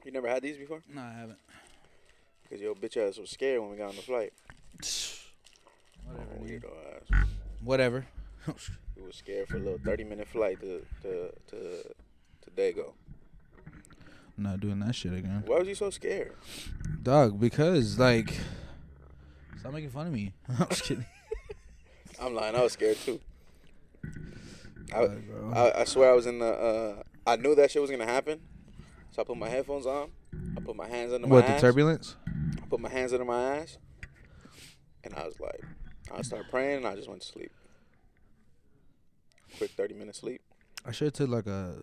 You never had these before? No, I haven't. Because your bitch ass was scared when we got on the flight. Whatever, Oh, dude. weirdo ass. Whatever. We was scared for a little 30-minute flight to Dago. I'm not doing that shit again. Why was you so scared? Dog, because, like, stop making fun of me. I'm just kidding. I'm lying. I was scared too. Dog, bro. I swear I was in the. I knew that shit was gonna happen, so I put my headphones on. I put my hands under my What, the ass. turbulence? I put my hands under my ass, and I was like, I started praying, and I just went to sleep. Quick 30-minute sleep. I should have took, like, a...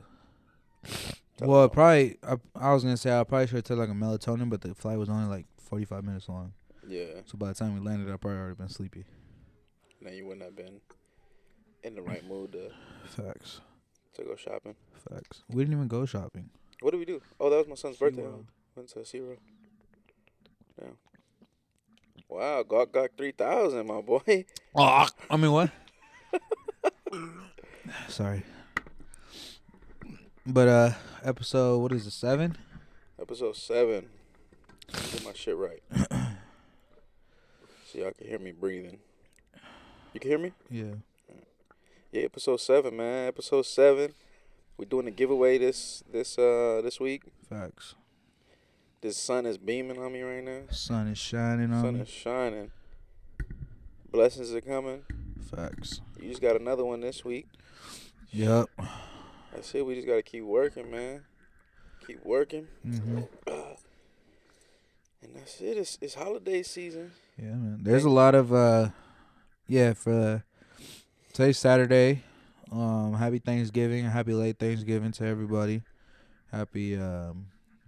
Tell Well, them probably... I was going to say I probably should have took, like, a melatonin, but the flight was only, like, 45 minutes long. Yeah. So by the time we landed, I probably already been sleepy. Then you wouldn't have been in the right mood Facts. to go shopping. Facts. We didn't even go shopping. What did we do? Oh, that was my son's birthday. SeaWorld. Went to SeaWorld. Yeah. Wow, got 3,000, my boy. Oh, I mean, what? Sorry. But, episode, what is it, 7? Episode 7. Get my shit right. So y'all can hear me breathing. You can hear me? Yeah. Yeah, episode 7, man. Episode 7. We're doing a giveaway this week. Facts. The sun is beaming on me right now. Sun is shining on Sun me. is shining. Blessings are coming. Facts. You just got another one this week. Yep. That's it. We just gotta keep working, man. Keep working. Mm-hmm. And that's it. It's holiday season. Yeah, man. There's a lot of, for today's Saturday. Happy Thanksgiving. Happy late Thanksgiving to everybody. Happy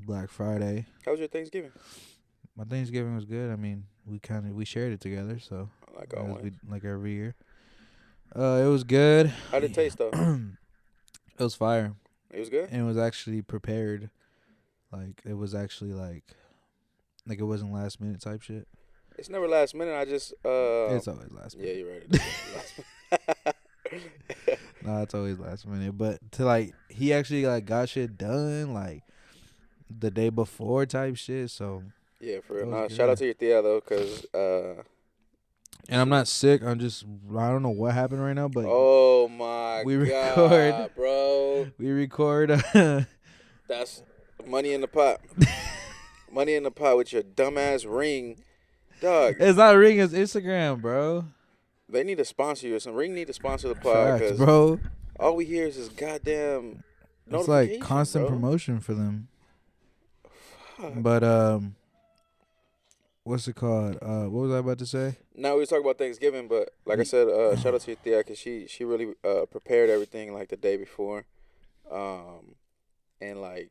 Black Friday. How was your Thanksgiving? My Thanksgiving was good. I mean, we shared it together, so Like always. like every year. It was good. How did it taste though? It was fire. It was good. And it was actually prepared. Like it was actually like it wasn't last minute type shit. It's never last minute. I just It's always last minute. Yeah, you're right. Nah, it's always last minute. But he actually got shit done the day before type shit. So Yeah, for real. That was Nah, good. shout out to your Thea though, cause and I'm not sick. I don't know what happened right now, but oh my we god, record. bro. we record. That's money in the pot. Money in the pot with your dumbass ring, dog. It's not Ring, it's Instagram, bro. They need to sponsor you. Some ring need to sponsor the pod, Facts, cause bro. all we hear is this goddamn It's notification, constant bro. promotion for them. Fuck. But what's it called? What was I about to say? Now we was talking about Thanksgiving, but like I said, shout out to your Thea, cause she really prepared everything like the day before, and like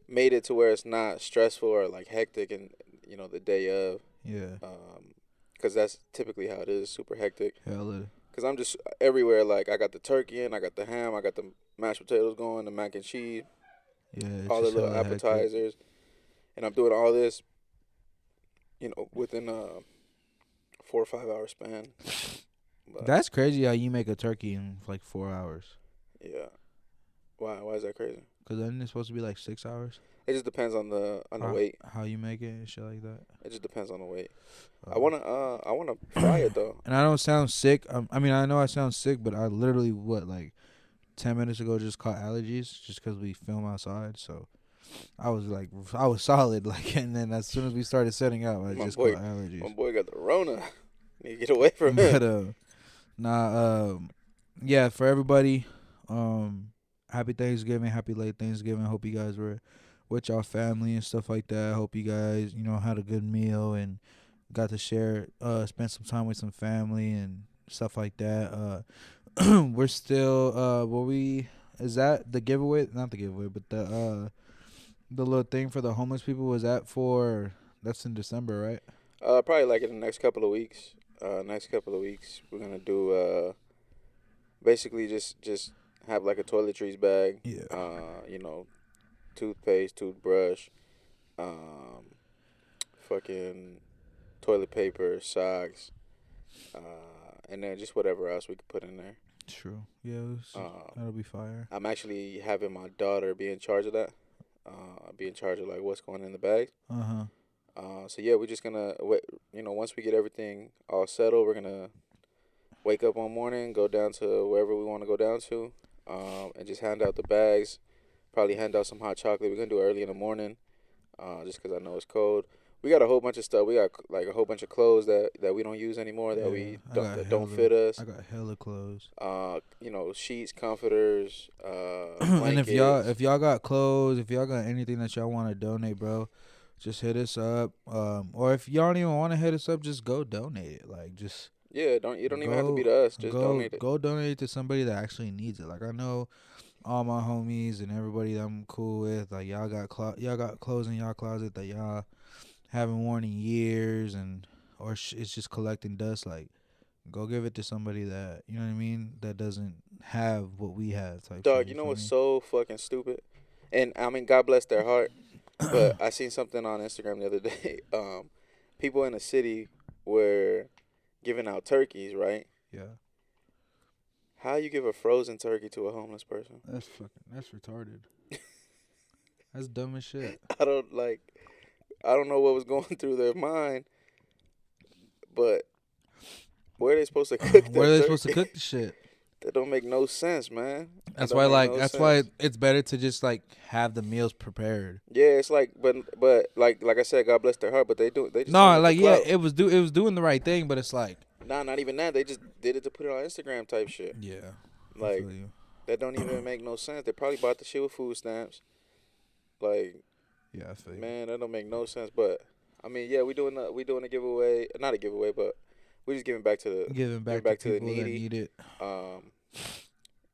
made it to where it's not stressful or like hectic, and the day of, Yeah. cause that's typically how it is, super hectic. Hella. Cause I'm just everywhere. Like I got the turkey in, I got the ham, I got the mashed potatoes going, the mac and cheese, Yeah. It's all the just little hella hectic. appetizers, and I'm doing all this, within 4 or 5 hour span. But, That's crazy how you make a turkey in 4 hours. yeah. Why? Why is that crazy? Cause then it's supposed to be 6 hours. It just depends on the weight. How you make it and shit like that. It just depends on the weight. I wanna fry it though. And I don't sound sick. I mean, I know I sound sick, but I literally 10 minutes ago just caught allergies just because we film outside. So I was solid. And then as soon as we started setting up, I My just boy- caught allergies. My boy got the Rona. Need to get away from him. But yeah, for everybody, happy Thanksgiving, happy late Thanksgiving. Hope you guys were with y'all family and stuff like that. Hope you guys, had a good meal and got to share, spend some time with some family and stuff like that. We're still, is that the giveaway? Not the giveaway, but the little thing for the homeless people, that's in December, right? Probably like in the next couple of weeks. We're gonna do basically just have like a toiletries bag. Yeah. Toothpaste, toothbrush, fucking toilet paper, socks, and then just whatever else we could put in there. True. Yeah, that'll be fire. I'm actually having my daughter be in charge of that. be in charge of like what's going in the bags. Uh-huh. So yeah, we're just gonna once we get everything all settled, we're gonna wake up one morning, go down to wherever we want to go down to, and just hand out the bags. Probably hand out some hot chocolate. We're gonna do it early in the morning, just 'cause I know it's cold. We got a whole bunch of stuff. We got like a whole bunch of clothes that we don't use anymore Yeah, that don't fit us. I got hella clothes. Sheets, comforters, And blankets. if y'all got clothes, if y'all got anything that y'all want to donate, bro, just hit us up. Or if y'all don't even want to hit us up, just go donate it. Like just Yeah, don't even have to be go to us. Just donate it. go donate it to somebody that actually needs it. Like I know all my homies and everybody that I'm cool with, like y'all got clothes in y'all closet that y'all haven't worn in years, and or it's just collecting dust. Like go give it to somebody that you know what I mean that doesn't have what we have type shit. Dog, you You know feel what's me? so fucking stupid? And I mean, God bless their heart. But I seen something on Instagram the other day. People in the city were giving out turkeys, right? Yeah, How you give a frozen turkey to a homeless person? that's retarded. That's dumb as shit. I don't like. I don't know what was going through their mind, but where are they supposed to cook Where are that they supposed to turkey? cook the shit? That don't make no sense, man. That That's don't why make like no that's why sense. it's better to just like have the meals prepared. Yeah, it's like, but like I said, God bless their heart, but they just doing No, it for like yeah, clout. it was doing the right thing, but it's like Nah, not even that. They just did it to put it on Instagram type shit. yeah, I Like feel you. that don't even make no sense. They probably bought the shit with food stamps. Like, Yeah, I feel you. man, that don't make no sense. But I mean, yeah, we doing a giveaway, not a giveaway, but we just Giving giving back to back to the people that needy. need it. Um,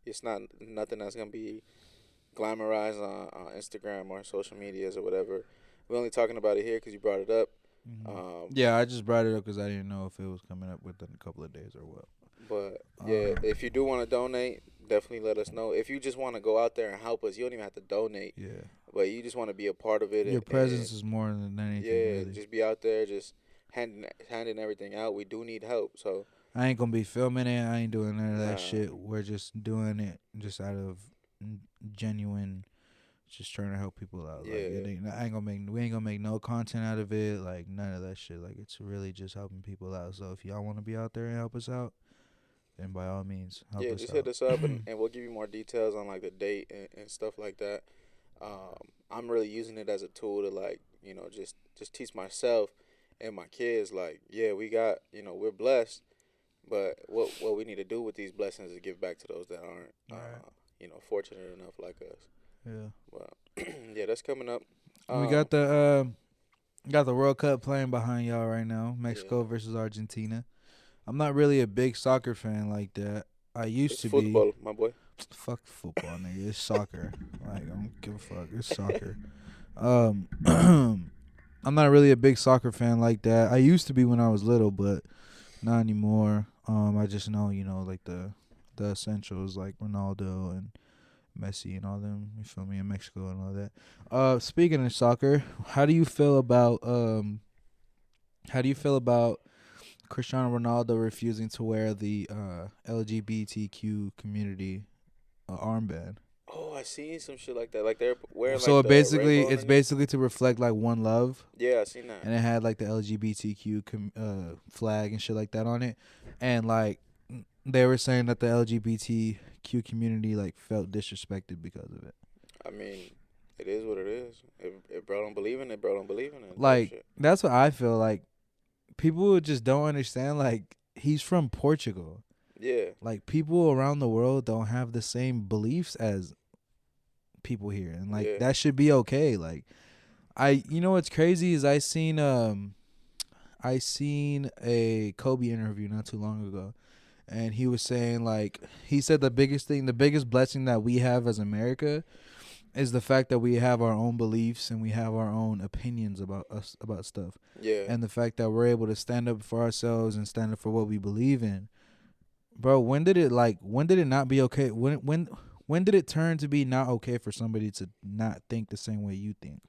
it's not nothing that's gonna be glamorized on Instagram or social medias or whatever. We're only talking about it here because you brought it up. Um, Yeah, I just brought it up because I didn't know if it was coming up within a couple of days or what. but yeah, Um, if you do want to donate, definitely let us know. If you just want to go out there and help us, you don't even have to donate, yeah, but you just want to be a part of it your and presence is more than anything, yeah, really. just be out there, just handing everything out. We do need help, so I ain't gonna be filming it. I ain't doing none of that nah, shit. We're just doing it just out of genuine, just trying to help people out. Like yeah, we ain't gonna make no content out of it. Like none of that shit. Like it's really just helping people out. So if y'all want to be out there and help us out, then by all means help yeah. us Just hit out. us up and we'll give you more details on like the date and stuff like that. I'm really using it as a tool to like just teach myself and my kids like yeah we got we're blessed. But what we need to do with these blessings is give back to those that aren't, Right. fortunate enough like us. Yeah. But yeah, that's coming up. We Um, got the World Cup playing behind y'all right now. Mexico yeah, versus Argentina. I'm not really a big soccer fan like that. I used it's to be. football, my boy. Fuck football, nigga. It's soccer. Like I don't give a fuck. It's soccer. I'm not really a big soccer fan like that. I used to be when I was little, but not anymore. I just know, like the essentials like Ronaldo and Messi and all them. You feel me? In Mexico and all that. Speaking of soccer, how do you feel about Cristiano Ronaldo refusing to wear the LGBTQ community armband? Oh, I seen some shit like that. Like they're wearing So like the rainbow it's underneath. basically to reflect like one love, Yeah, I seen that. and it had like the LGBTQ flag and shit like that on it, and like they were saying that the LGBTQ community like felt disrespected because of it. I mean, it is what it is. If bro don't believe in it, bro don't believe in it. Type Like shit. that's what I feel like. People just don't understand. Like he's from Portugal. Yeah, Like people around the world don't have the same beliefs as people here, and like yeah, that should be okay. Like you know what's crazy is I seen a Kobe interview not too long ago, and he was saying like he said the biggest blessing that we have as America is the fact that we have our own beliefs and we have our own opinions about stuff, yeah, and the fact that we're able to stand up for ourselves and stand up for what we believe in. Bro, when did it not be okay? When did it turn to be not okay for somebody to not think the same way you think?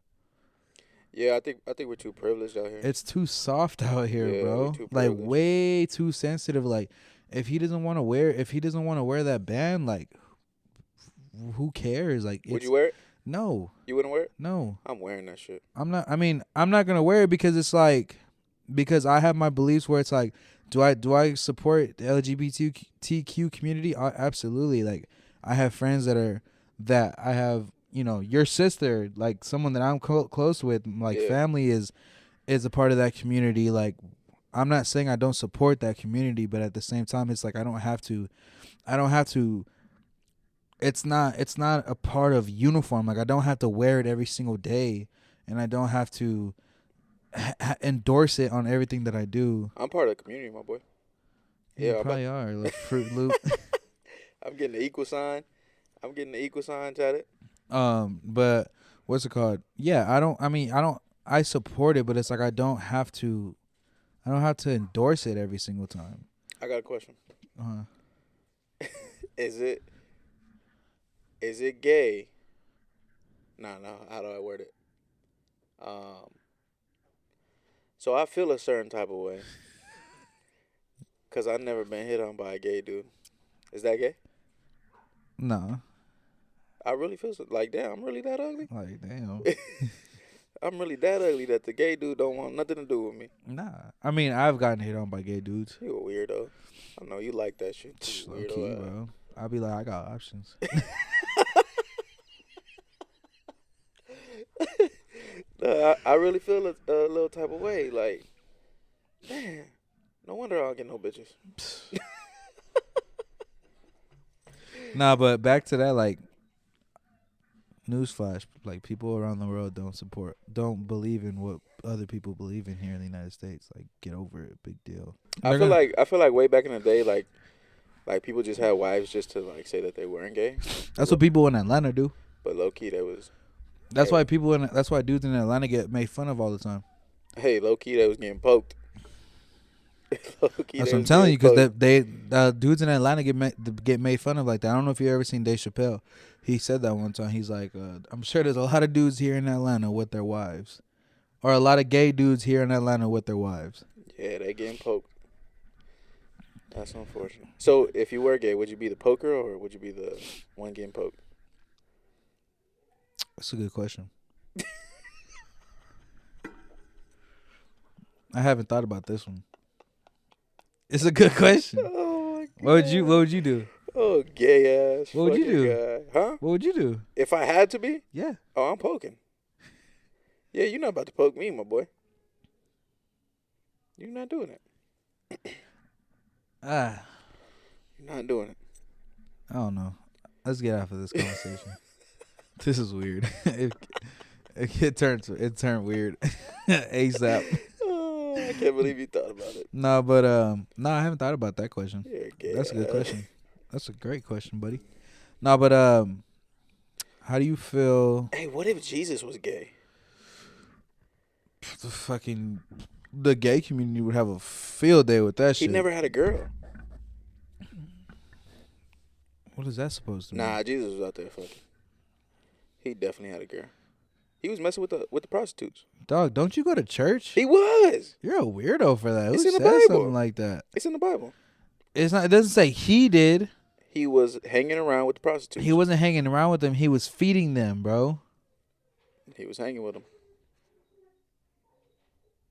yeah. I think we're too privileged out here. It's too soft out here, Yeah, we're bro. too Like privileged. way too sensitive. Like if he doesn't want to wear that band, like who cares? Like Would you it's wear it? No, You wouldn't wear it? no. I'm wearing that shit. I'm not. I mean, I'm not gonna wear it because it's like, because I have my beliefs where it's like, do I support the LGBTQ community? Absolutely. Like, I have friends that I have. Your sister, like someone that I'm close with, like Yeah. family is a part of that community. Like, I'm not saying I don't support that community, but at the same time, it's like I don't have to. I don't have to. It's not a part of uniform. Like, I don't have to wear it every single day, and I don't have to endorse it on everything that I do. I'm part of the community, my boy. Yeah, you Yeah, probably are. Like Fruit Loop. I'm getting the equal sign. I'm getting the equal sign tatted. But what's it called? Yeah, I don't. I mean, I don't. I support it, but it's like I don't have to. I don't have to endorse it every single time. I got a question. Uh, Is it gay? No, no. How do I word it? Um. So I feel a certain type of way because I've never been hit on by a gay dude. Is that gay? no, I really feel like, damn, I'm really that ugly. like damn. I'm really that ugly that the gay dude don't want nothing to do with me. Nah, I mean, I've gotten hit on by gay dudes. You a weirdo. I know you like that shit. You Low weirdo. key, bro. I'll be like, I got options. I really feel a little type of way. Like, man, no wonder I don't get no bitches. Nah, but back to that, like, newsflash, like, people around the world don't believe in what other people believe in here in the United States. Like, get over it, big deal. I feel like way back in the day, like people just had wives just to like say that they weren't gay. That's what people in Atlanta do. But low key, that was. That's Hey. That's why dudes in Atlanta get made fun of all the time. Hey, low key, they was getting poked. Low key, That's they what I'm was telling you, getting because poked. dudes in Atlanta get made fun of like that. I don't know if you ever seen Dave Chappelle. He said that one time. He's like, I'm sure there's a lot of dudes here in Atlanta with their wives, or a lot of gay dudes here in Atlanta with their wives. Yeah, they getting poked. That's unfortunate. So, if you were gay, would you be the poker or would you be the one getting poked? That's a good question. I haven't thought about this one. It's a good question. Oh my god. What would you do? Oh, gay ass. What would you fucking do? Guy. Huh? What would you do? If I had to be? Yeah. Oh, I'm poking. Yeah, you're not about to poke me, my boy. You're not doing it. Ah, You're not doing it. I don't know. Let's get off of this conversation. This is weird. It turned weird ASAP. Oh, I can't believe you thought about it. No, but no, I haven't thought about that question. You're gay. That's a good question. That's a great question, buddy. No, but how do you feel? Hey, what if Jesus was gay? The gay community would have a field day with that He shit. never had a girl. What is that supposed to mean? Nah, Jesus was out there fucking. He definitely had a girl. He was messing with the prostitutes. Dog, don't you go to church? He was. You're a weirdo for that. It's Who in the says Bible. something like that? It's in the Bible. It's not. It doesn't say he did. He was hanging around with the prostitutes. He wasn't hanging around with them. He was feeding them, bro. He was hanging with them.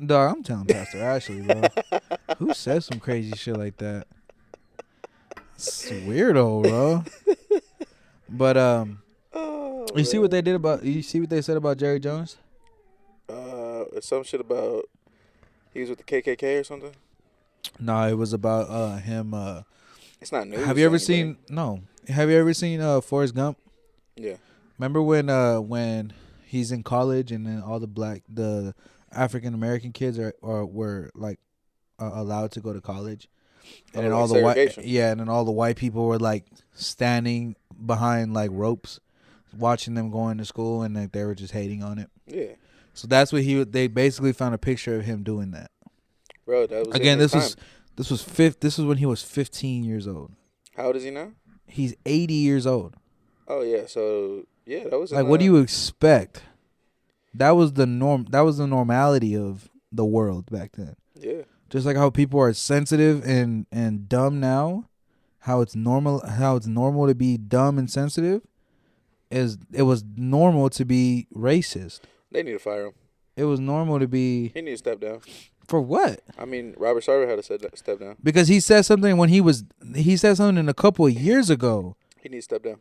Dog, I'm telling Pastor Ashley, bro. Who says some crazy shit like that? It's weirdo, bro. But Oh, you see what they did about? You see what they said about Jerry Jones? Some shit about he was with the KKK or something. No, it was about him. It's not news. Have you ever to anybody. seen? No. Have you ever seen Forrest Gump? Yeah. Remember when he's in college and then all the African American kids were like allowed to go to college, and then like all the segregation. and then all the white people were like standing behind like ropes, watching them going to school, and like they were just hating on it. Yeah. So that's what they basically found a picture of him doing that. Bro, that was Again, in his this was when he was 15 years old. How old is he now? He's 80 years old. Oh yeah, so yeah, that was Like, what do you expect? That was the norm. That was the normality of the world back then. Yeah. Just like how people are sensitive and dumb now, how it's normal to be dumb and sensitive. it was normal to be racist. They need to fire him. It was normal to be He need to step down. for what? I mean, Robert Sarver had to step down. Because he said something he said something a couple of years ago. He needs to step down.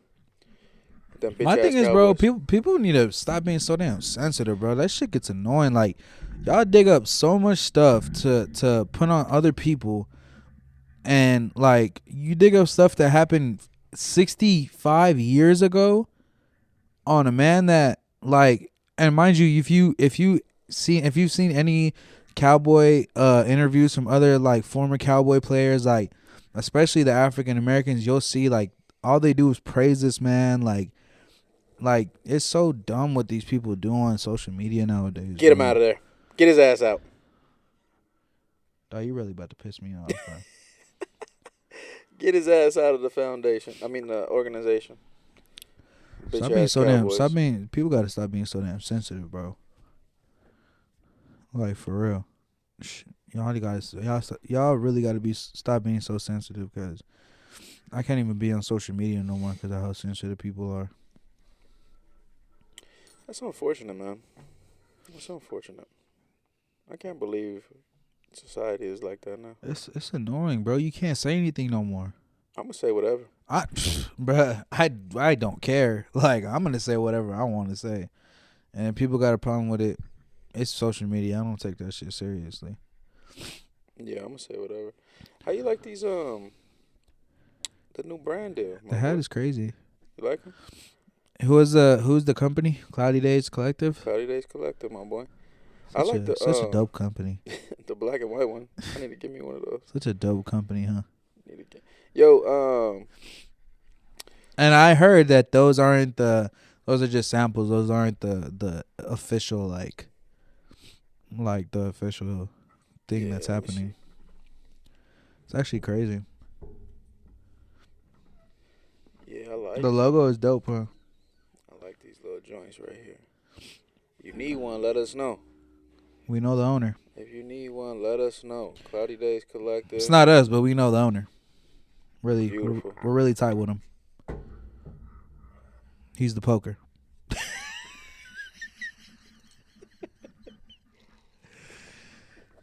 Them bitch My ass thing is, bro, Cowboys. people need to stop being so damn sensitive, bro. That shit gets annoying. Like, y'all dig up so much stuff to put on other people, and like you dig up stuff that happened 65 years ago on a man that like, and mind you, if you've seen any cowboy interviews from other like former cowboy players, like especially the African Americans, you'll see like all they do is praise this man. Like it's so dumb what these people do on social media nowadays. Get him out of there. Get his ass out. Dog, you really about to piss me off, bro. Get his ass out of the foundation. I mean, the organization. Bitch Stop being ass so damn. Cowboys. Stop being. People gotta stop being so damn sensitive, bro. Like for real. Y'all guys, y'all really gotta stop being so sensitive, because I can't even be on social media no more because of how sensitive people are. That's unfortunate, man. That's unfortunate. I can't believe society is like that now. It's annoying, bro. You can't say anything no more. I'm gonna say whatever. Bruh, I don't care. Like, I'm gonna say whatever I want to say, and if people got a problem with it, it's social media. I don't take that shit seriously. Yeah, I'm gonna say whatever. How you like these the new brand deal? The hat is crazy. You like them? Who's the company? Cloudy Days Collective. Cloudy Days Collective, my boy. I like such a dope company. the black and white one. I need to give me one of those. Such a dope company, huh? Need to get. Yo, And I heard that those are just samples. Those aren't the official like the official thing that's happening. It's actually crazy. Yeah, I like The logo is dope, huh? I like these little joints right here. You need one, let us know. We know the owner. If you need one, let us know. Cloudy Days Collective. It's not us, but we know the owner. Really, Beautiful. we're really tight with him. He's the poker.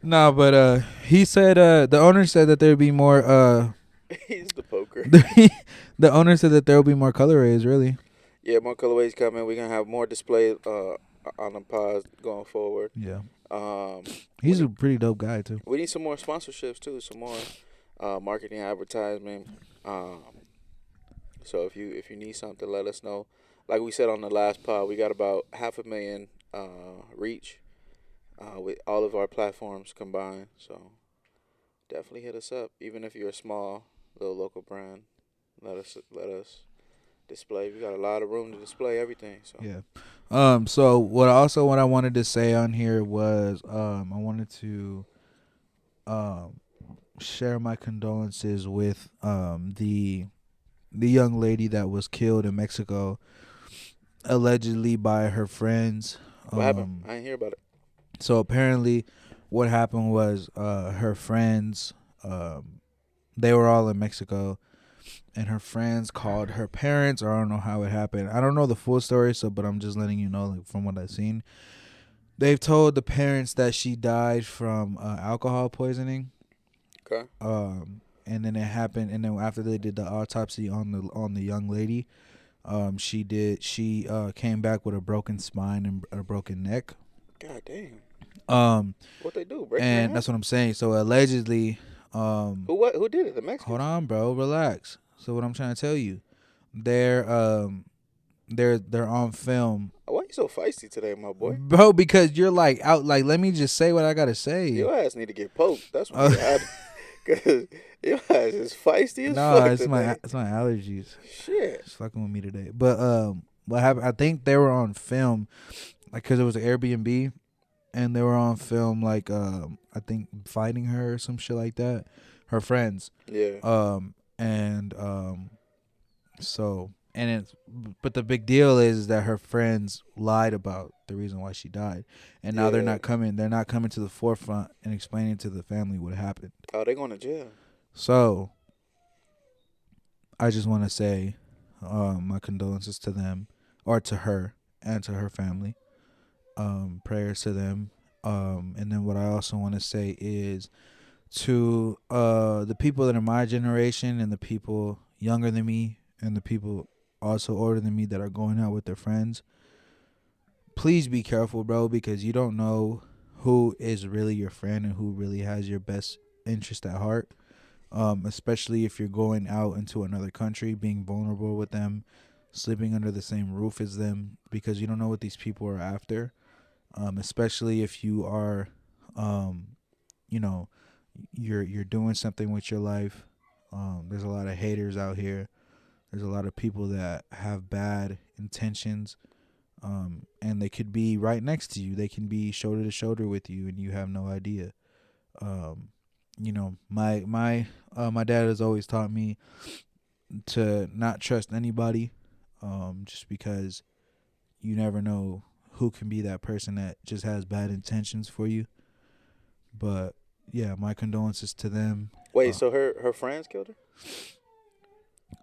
No, but he said the owner said that there'd be more He's the poker. the owner said that there will be more colorways, really. Yeah, more colorways coming. We're gonna have more display on the pods going forward. Yeah. Um, He's a pretty dope guy too. we need some more sponsorships too. Some more marketing, advertisement. So if you need something, let us know. Like we said on the last pod, we got about 500,000 reach with all of our platforms combined. So definitely hit us up. Even if you're a small little local brand, let us display. We got a lot of room to display everything. So Yeah. So what I wanted to say on here was I wanted to share my condolences with the young lady that was killed in Mexico, allegedly by her friends. what happened? I didn't hear about it. So apparently, what happened was her friends, they were all in Mexico, and her friends called her parents, or I don't know how it happened. I don't know the full story, but I'm just letting you know, like, from what I've seen. They've told the parents that she died from alcohol poisoning. Okay. And then it happened, and then after they did the autopsy on the young lady, she came back with a broken spine and a broken neck. God damn. What they do? And that's what I'm saying. So allegedly, who did it? The Mexicans. hold on, bro, relax. So what I'm trying to tell you, they're on film. Why you so feisty today, my boy? Bro, because you're like out. Like, let me just say what I gotta say. Your ass need to get poked. That's what you had. Cause your ass is feisty as No, fuck it's today. it's my allergies. Shit. It's fucking with me today. But what happened? I think they were on film, like, cause it was an Airbnb, and they were on film, like, I think fighting her or some shit like that. Her friends. Yeah. But the big deal is that her friends lied about the reason why she died, and now they're not coming to the forefront and explaining to the family what happened. Oh, they going to jail. So I just want to say my condolences to them. or to her and to her family. Prayers to them. And then what I also want to say is to the people that are my generation and the people younger than me and the people also older than me that are going out with their friends. Please be careful, bro, because you don't know who is really your friend and who really has your best interest at heart. Especially if you're going out into another country, being vulnerable with them, sleeping under the same roof as them, because you don't know what these people are after. Especially if you are, um, you know, you're doing something with your life. There's a lot of haters out here. There's a lot of people that have bad intentions, and they could be right next to you. They can be shoulder to shoulder with you, and you have no idea. Um, my dad has always taught me to not trust anybody, just because you never know who can be that person that just has bad intentions for you. But yeah, my condolences to them. Wait, Uh, so her friends killed her?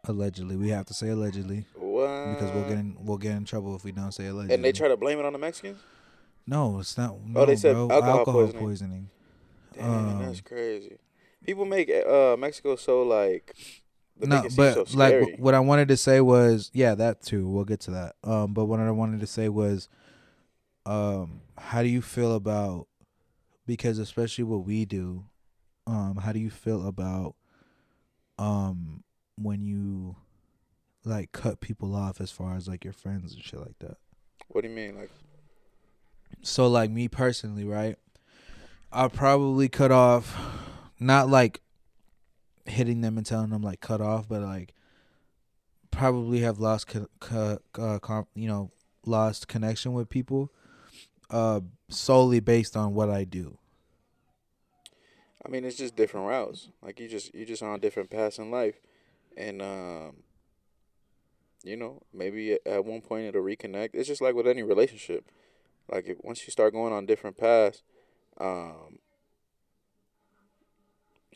Allegedly, we have to say allegedly because What? we'll get in trouble if we don't say And they allegedly. try to blame it on the Mexicans? No, it's not. Oh, they No, said bro, alcohol alcohol poisoning. poisoning. Damn, that's Um, crazy. People make Mexico so like they make no, it seem so but like scary. what I wanted to say was, yeah, that too. We'll get to that. But what I wanted to say was, how do you feel about, because especially what we do, how do you feel about um when you like cut people off as far as like your friends and shit like that? What do you mean? Like, So like me personally, right? I'll probably cut off, not like hitting them and telling them like cut off, but like probably have lost lost connection with people uh solely based on what I do. I mean, it's just different routes. Like you just on different paths in life, and maybe at one point it'll reconnect. It's just like with any relationship. Like once you start going on different paths, um,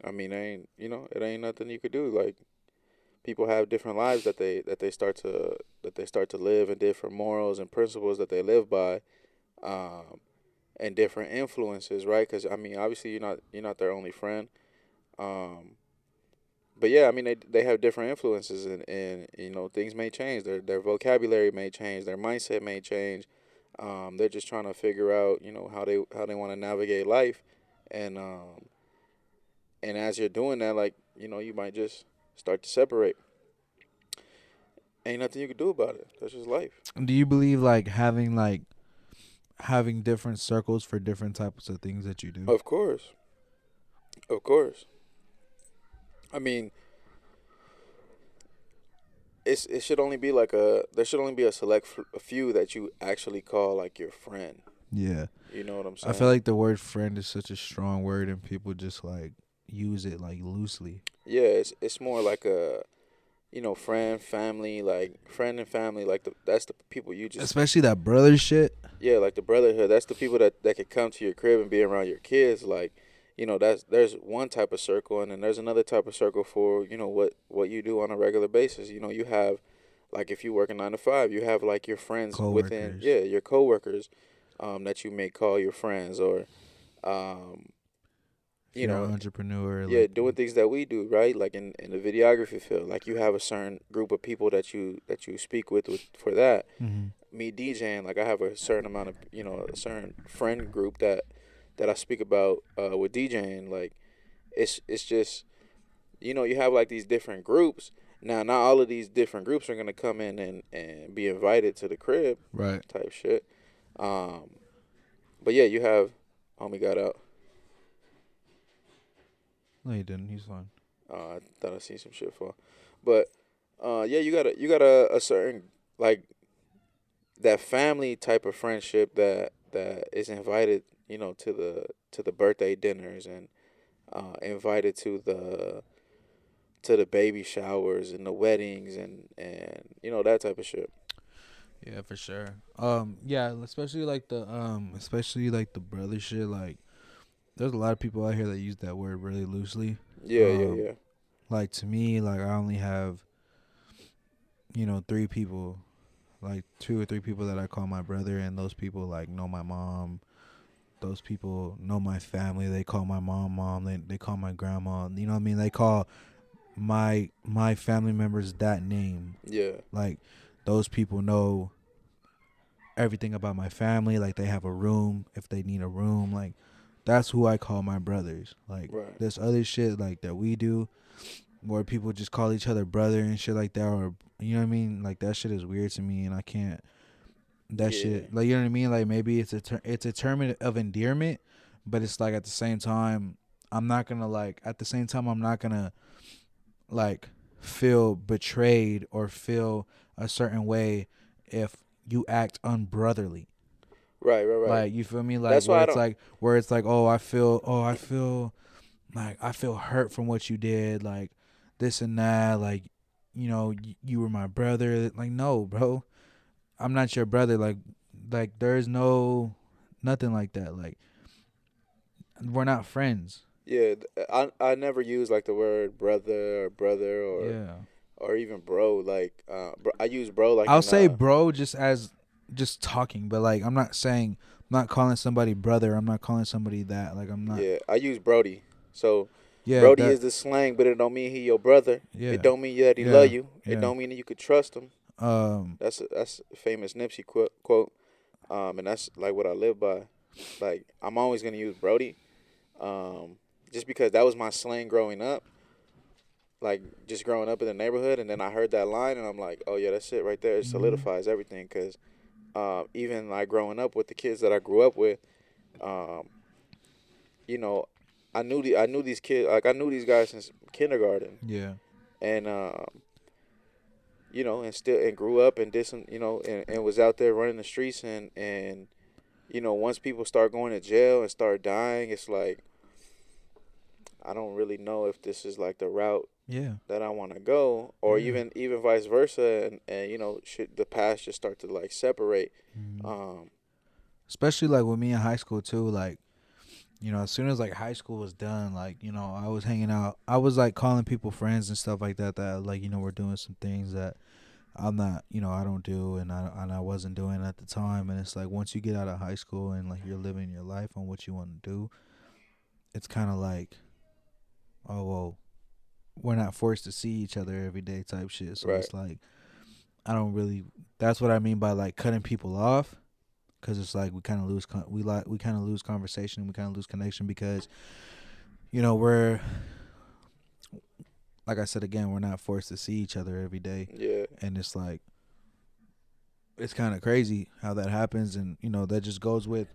I mean, it ain't nothing you could do. Like people have different lives that they start to live, and different morals and principles that they live by, um, and different influences, right? Because I mean, obviously you're not their only friend, um, but yeah, I mean they have different influences, and things may change. Their vocabulary may change. Their mindset may change. They're just trying to figure out how they want to navigate life, and as you're doing that, like you might just start to separate. Ain't nothing you can do about it. That's just life. Do you believe like having different circles for different types of things that you do? Of course, of course. I mean, it should only be like there should only be a few that you actually call like your friend. Yeah. You know what I'm I feel saying? like the word friend is such a strong word and people just like use it like loosely. Yeah, it's more like a friend, family, like friend and family, like that's the people you just Especially that brother shit. yeah, like the brotherhood. That's the people that could come to your crib and be around your kids. Like, there's one type of circle, and then there's another type of circle for what you do on a regular basis. You have like if you work a 9 to 5, you have like your friends within Coworkers. your coworkers, that you may call your friends or, um, If you you're know an entrepreneur, yeah, like doing things that we do, right? Like in the videography field, like you have a certain group of people that you speak with for that. mm-hmm. Me DJing, like I have a certain amount of a certain friend group that I speak about with DJing. Like it's just you have like these different groups. Now, not all of these different groups are gonna come in and be invited to the crib Right. type shit. Um, but yeah, you have homie got out. No, he didn't. He's fine. I thought I seen some shit for, but yeah, you got a certain like that family type of friendship that is invited, to the birthday dinners and invited to the baby showers and the weddings and that type of shit. Yeah, for sure. Yeah, especially like the brother shit. Like, there's a lot of people out here that use that word really loosely. Yeah, yeah, yeah. Like to me, like I only have, 3 people like 2 or 3 people that I call my brother, and those people like know my mom. Those people know my family. They call my mom. They call my grandma. You know what I mean? They call my family members that name. Yeah. Like those people know everything about my family. Like they have a room if they need a room. Like that's who I call my brothers. Like Right. this other shit like that we do where people just call each other brother and shit like that, or you know what I mean? Like that shit is weird to me, and I can't. That Yeah. shit, like you know what I mean? Like maybe it's a term of endearment, but it's like at the same time, I'm not gonna like feel betrayed or feel a certain way if you act unbrotherly. Right. Right. Right. Like you feel me? Like That's why I don't. where it's like I feel like I feel hurt from what you did, like this and that, like you know you were my brother. Like no, bro, I'm not your brother. Like there's no nothing like that. Like we're not friends. Yeah. I never use like the word brother Yeah, or even bro. Like I use bro like I'll in say bro just as just talking, but like I'm not calling somebody brother. I'm not calling somebody that. Like I'm not. yeah, I use Brody. So Yeah, Brody that. is the slang, but it don't mean he your brother. It Yeah, don't mean that he love yeah, you. It yeah. don't mean that you could trust him. Um, That's a famous Nipsey quote. And that's like what I live by. Like I'm always gonna use Brody. Um, just because that was my slang growing up. Like just growing up in the neighborhood, and then I heard that line, and I'm like, oh yeah, that's it right there. It mhm. solidifies everything. Cause even like growing up with the kids that I grew up with, um, you know, I knew these kids, like I knew these guys since kindergarten, Yeah, and and still and grew up and did some, and was out there running the streets, and once people start going to jail and start dying, it's like I don't really know if this is like the route yeah, that I want to go, or yeah. even vice versa, and should the paths just start to like separate. Mhm. Um, Especially like with me in high school too. Like as soon as like high school was done, like I was hanging out. I was like calling people friends and stuff like that. That like we're doing some things that I'm not, I don't do, and I wasn't doing at the time. And it's like once you get out of high school and like you're living your life on what you want to do, it's kind of like, oh well, we're not forced to see each other every day type shit. So right. it's like I don't really. That's what I mean by like cutting people off, because it's like we kind of lose we kind of lose conversation, we kind of lose connection because we're like I said again, we're not forced to see each other every day, Yeah. and it's like it's kind of crazy how that happens, and that just goes with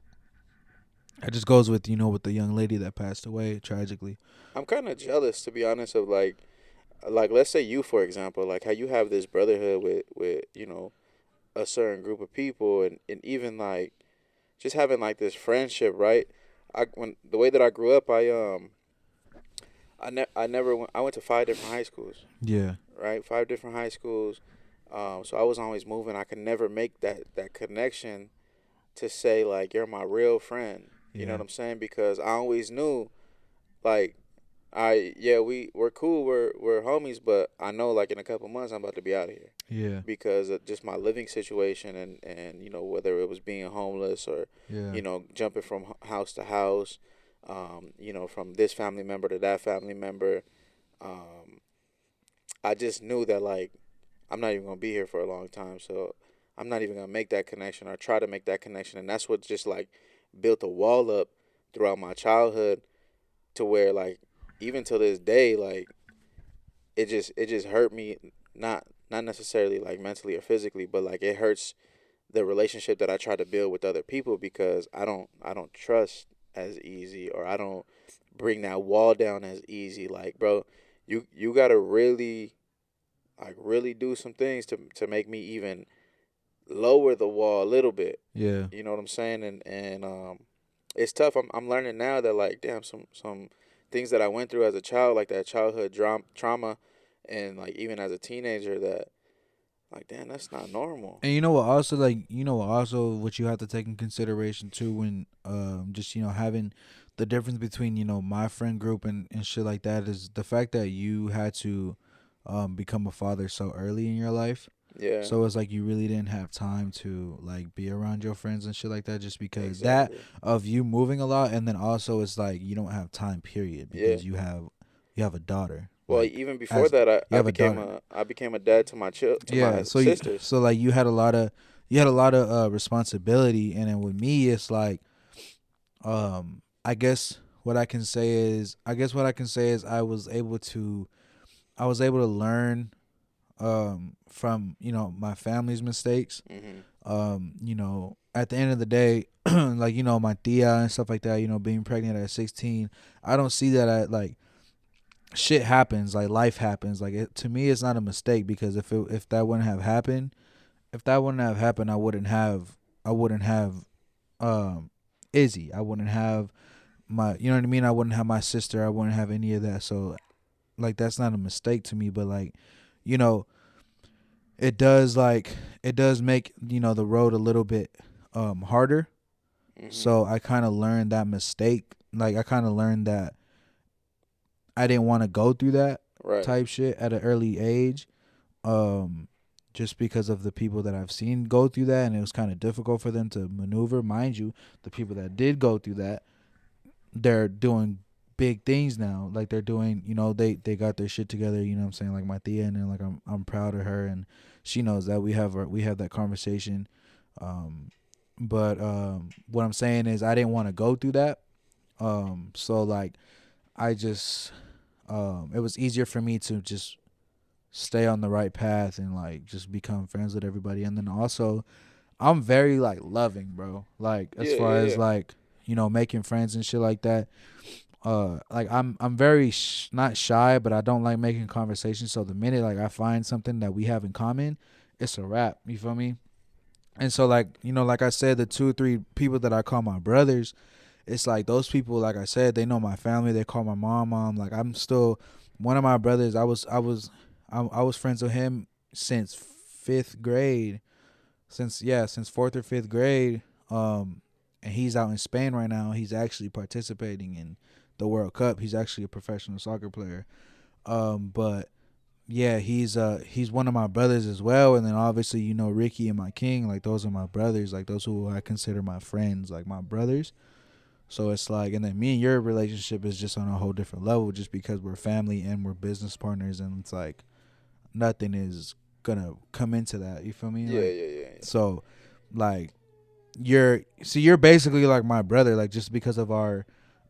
with the young lady that passed away tragically. I'm kind of jealous, to be honest, of like let's say you, for example, like how you have this brotherhood with a certain group of people, and even like just having like this friendship, right? When the way that I grew up, I never went, I went to 5 different high schools, Yeah, right? 5 different high schools. So I was always moving. I could never make that connection to say like you're my real friend. You know yeah, what I'm saying? Because I always knew like we're cool, we're homies, but I know like in a couple months I'm about to be out of here yeah, because of just my living situation, and whether it was being homeless or yeah, jumping from house to house, from this family member to that family member. um, I just knew that like I'm not even gonna be here for a long time, so I'm not even gonna make that connection or try to make that connection, and that's what just like built a wall up throughout my childhood to where like even to this day like it just hurt me, not necessarily like mentally or physically, but like it hurts the relationship that I try to build with other people because I don't trust as easy, or I don't bring that wall down as easy. Like, bro, you got to really do some things to make me even lower the wall a little bit. yeah. You know what I'm saying? And it's tough. I'm learning now that like damn some things that I went through as a child, like that childhood trauma, and like even as a teenager, that like damn that's not normal. And you know what? Also, what you have to take in consideration too when just having the difference between my friend group and shit like that is the fact that you had to become a father so early in your life. Yeah. So it's like you really didn't have time to like be around your friends and shit like that, just because that Exactly. of you moving a lot, and then also it's like you don't have time period Yeah. because you have a daughter, Well, like even before as that, you have a daughter. I became a dad to to Yeah, my so sisters. like you had a lot of responsibility, and then with me it's like I guess what I can say is I was able to learn from my family's mistakes. Mhm. At the end of the day, like my tia and stuff like that, being pregnant at 16, I don't see that at like shit happens, like life happens, like to me it's not a mistake, because if that wouldn't have happened, I wouldn't have um Izzy. I wouldn't have my, you know what I mean? I wouldn't have my sister. I wouldn't have any of that. So like that's not a mistake to me, but like, you know, it does make, the road a little bit harder. Mhm. So I kind of learned that mistake. Like I kind of learned that I didn't want to go through that Right. type shit at an early age. Um just because of the people that I've seen go through that, and it was kind of difficult for them to maneuver. Mind you, the people that did go through that, they're doing big things now. Like they're doing, they got their shit together. You know what I'm saying? Like my tia, and then like I'm proud of her, and she knows that we have that conversation. Um, but what I'm saying is I didn't want to go through that. So like I just it was easier for me to just stay on the right path and like just become friends with everybody. And then also I'm very like loving, bro. Like as Yeah. far Yeah. as Yeah. like making friends and shit like that. Like I'm very not shy, but I don't like making conversation. So the minute like I find something that we have in common, it's a wrap. You feel me? And so like like I said, the 2 or 3 people that I call my brothers, it's like those people. Like I said, they know my family. They call my mom. Like I'm still one of my brothers. I was friends with him since 5th grade. Since 4th or 5th grade. And he's out in Spain right now. He's actually participating in the World Cup. He's actually a professional soccer player. But yeah, he's one of my brothers as well. And then obviously Ricky and my King, like those are my brothers, like those who I consider my friends, like my brothers. So it's like, and then me and your relationship is just on a whole different level, just because we're family and we're business partners, and it's like nothing is gonna come into that. You feel me? Yeah. Like, Yeah. Yeah. so, like you're basically like my brother, like just because of our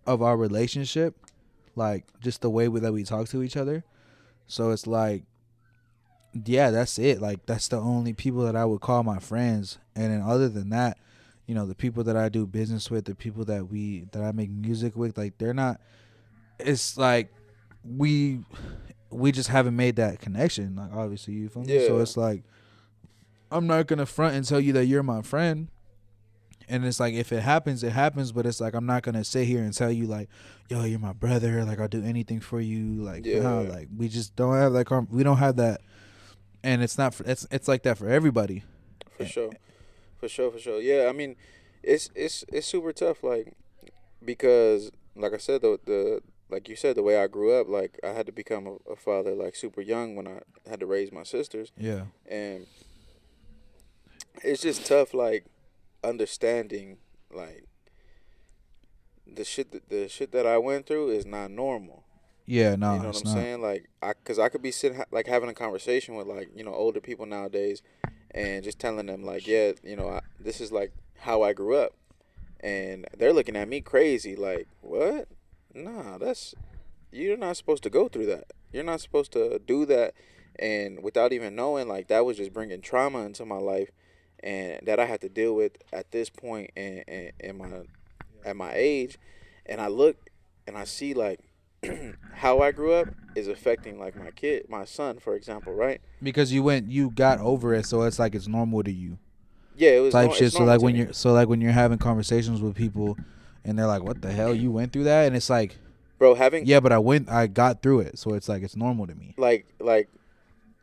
relationship, like just the way that we talk to each other. So it's like, yeah, that's it. Like that's the only people that I would call my friends. And then other than that, the people that I do business with, the people that I make music with, like they're not. It's like we we just haven't made that connection. Like obviously, you feel me? So Yeah. it's like I'm not gonna front and tell you that you're my friend. And it's like if it happens, it happens. But it's like I'm not gonna sit here and tell you like, yo, you're my brother. Like I'll do anything for you. Like nah, Yeah. like we just don't have that. We don't have that, and it's not. It's like that for everybody. For sure. For sure. For sure. Yeah. I mean, it's super tough. Like because, like I said, the like you said, the way I grew up, like I had to become a father like super young when I had to raise my sisters, Yeah, and it's just tough. Like understanding like the shit that I went through is not normal. yeah, You no, know what it's I'm not. saying? Like cause I could be sitting like having a conversation with like older people nowadays, and just telling them like, yeah, this is like how I grew up, and they're looking at me crazy like, what? Nah, that's you're not supposed to go through that. You're not supposed to do that, and without even knowing, like that was just bringing trauma into my life, and that I had to deal with at this point in my at my age, and I look and I see like how I grew up is affecting like my son, for example, right? Because you got over it, so it's like it's normal to you, Yeah, it was type no, it's shit. So normal like to when me. you're having conversations with people, and they're like, "What the hell, you went through that?" And it's like, Bro, having yeah, but I got through it, so it's like it's normal to me. like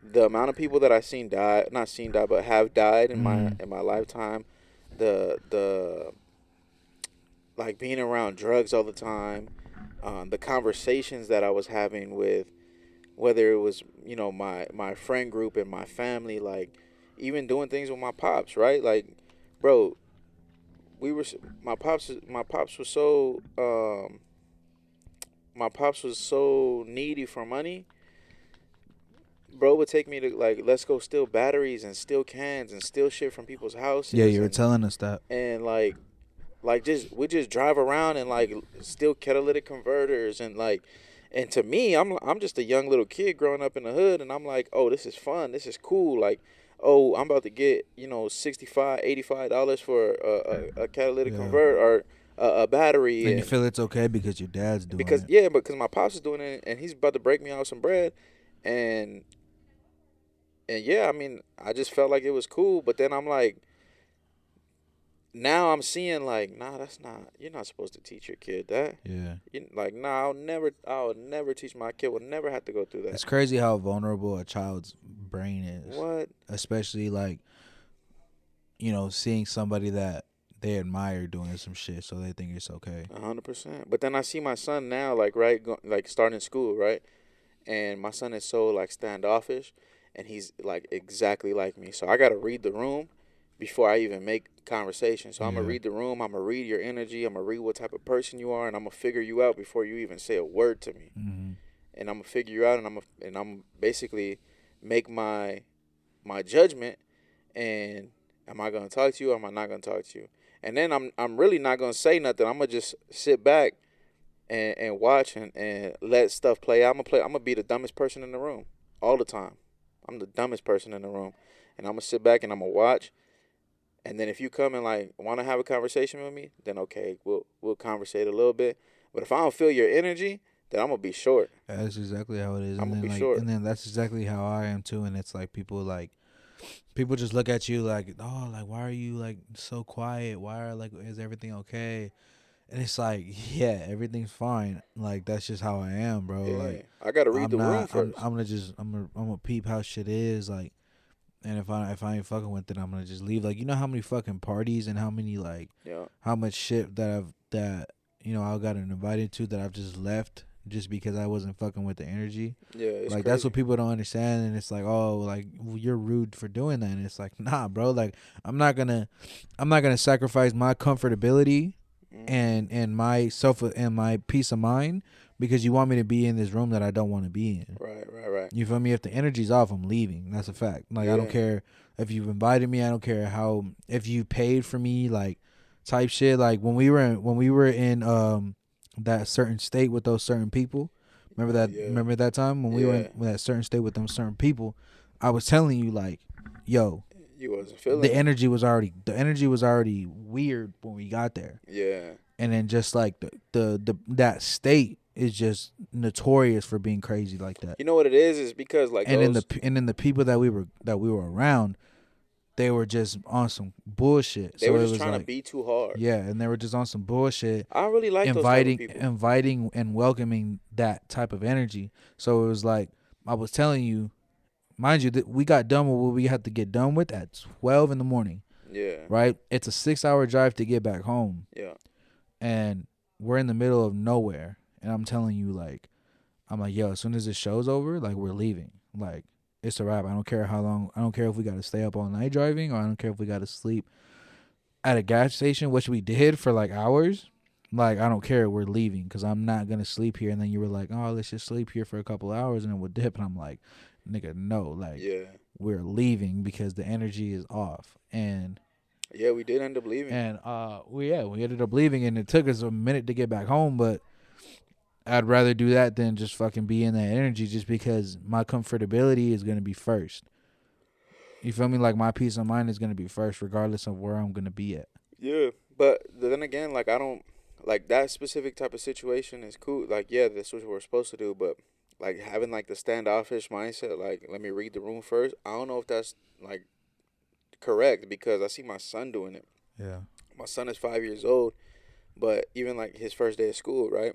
the amount of people that I seen die, not seen die, but have died Mm, in my lifetime, the like being around drugs all the time, the conversations that I was having with whether it was my friend group and my family, like even doing things with my pops, right? Like, bro, we were my pops was so my pops was so needy for money. Bro would take me to, like, let's go steal batteries and steal cans and steal shit from people's Yeah, houses, you were telling us that. and like just we just drive around and like steal catalytic converters, and to me, I'm just a young little kid growing up in the hood, and I'm like, oh, this is fun, this is cool, like, oh, I'm about to get, 65, $85 for a catalytic Yeah. convert, or a battery, And you and feel it's okay because your dad's doing because, it. yeah, because my pops is doing it and he's about to break me out some bread, and yeah, I mean, I just felt like it was cool, but then I'm like, now I'm seeing like, nah, that's not. You're not supposed to teach your kid that. Yeah. Like, nah, I'll never teach my kid. Will never have to go through that. It's crazy how vulnerable a child's brain is, What? especially like seeing somebody that they admire doing some shit, so they think it's okay. 100%. But then I see my son now, like, right, like starting school, right, and my son is so like standoffish, and he's like exactly like me. So I gotta read the room before I even make conversation. So I'm gonna Yeah. read the room. I'm gonna read your energy. I'm gonna read what type of person you are, and I'm gonna figure you out before you even say a word to me. Hmm. And I'm gonna figure you out, and I'm basically make my judgment. And am I gonna talk to you, or am I not gonna talk to you? And then I'm really not gonna say nothing. I'm gonna just sit back and watch, and let stuff play out. I'm gonna be the dumbest person in the room all the time. I'm the dumbest person in the room, and I'm gonna sit back and I'm gonna watch. And then if you come and like want to have a conversation with me, then okay, we'll conversate a little bit. But if I don't feel your energy, then I'm gonna be short. That's exactly how it is, I'm and gonna then be like, short. and then that's exactly how I am too. And it's like people just look at you like, oh, like why are you like so quiet? Why are like is everything okay? And it's like, yeah, everything's fine. Like that's just how I am, bro. Yeah, Like I gotta read I'm the room not. I'm. first. I'm gonna just. I'm gonna peep how shit is. Like, and if I ain't fucking with it, I'm gonna just leave. Like, you know how many fucking parties and how many like Yeah, how much shit that I got invited to that I've just left just because I wasn't fucking with the energy. yeah, it's Like that's crazy. what people don't understand, and it's like, oh, like well, you're rude for doing that, and it's like, nah, bro. Like I'm not gonna sacrifice my comfortability Hmm. and my self and my peace of mind because you want me to be in this room that I don't want to be in. Right, right, right. You feel me? If the energy's off, I'm leaving. That's a fact. Like I don't Yeah, care if you've invited me. I don't care how if you paid for me. Like type shit. Like when we were in that certain state with those certain people. Remember that? yeah, Remember that time when we were yeah. in that certain state with them certain people? I was telling you like, yo, You wasn't feeling it. the energy was already weird when we got there, Yeah, and then just like the that state is just notorious for being crazy like that. you know what it is? Is because like And those then the people that we were around, they were just on some bullshit. they So were it just was trying to like, be too hard. yeah, and they were just on some bullshit, I really like those type of people. inviting and welcoming that type of energy. So it was like I was telling you, mind you, that we got done with what we had to get done with at 12 in the morning. Yeah, Right? It's a 6 hour drive to get back home, yeah, and we're in the middle of nowhere. And I'm telling you, like, I'm like, yo, as soon as this show's over, like, we're leaving. Like, it's a wrap. I don't care how long. I don't care if we got to stay up all night driving, or I don't care if we got to sleep at a gas station, which we did for like hours. Like, I don't care. We're leaving because I'm not gonna sleep here. And then you were like, oh, let's just sleep here for a couple hours and then we'll dip. And I'm like, nigga, no. Like, yeah, we're leaving because the energy is off. yeah. We did end up leaving. We ended up leaving, and it took us a minute to get back home, but I'd rather do that than just fucking be in that energy just because my comfortability is gonna be first. You feel me? Like my peace of mind is gonna be first, regardless of where I'm gonna be at. Yeah, but then again, like, I don't like that specific type of situation is cool. Like, yeah, that's what we're supposed to do. But like having like the standoffish mindset, like, let me read the room first. I don't know if that's like correct, because I see my son doing it. Yeah. My son is 5 years old, but even like his first day of school, right?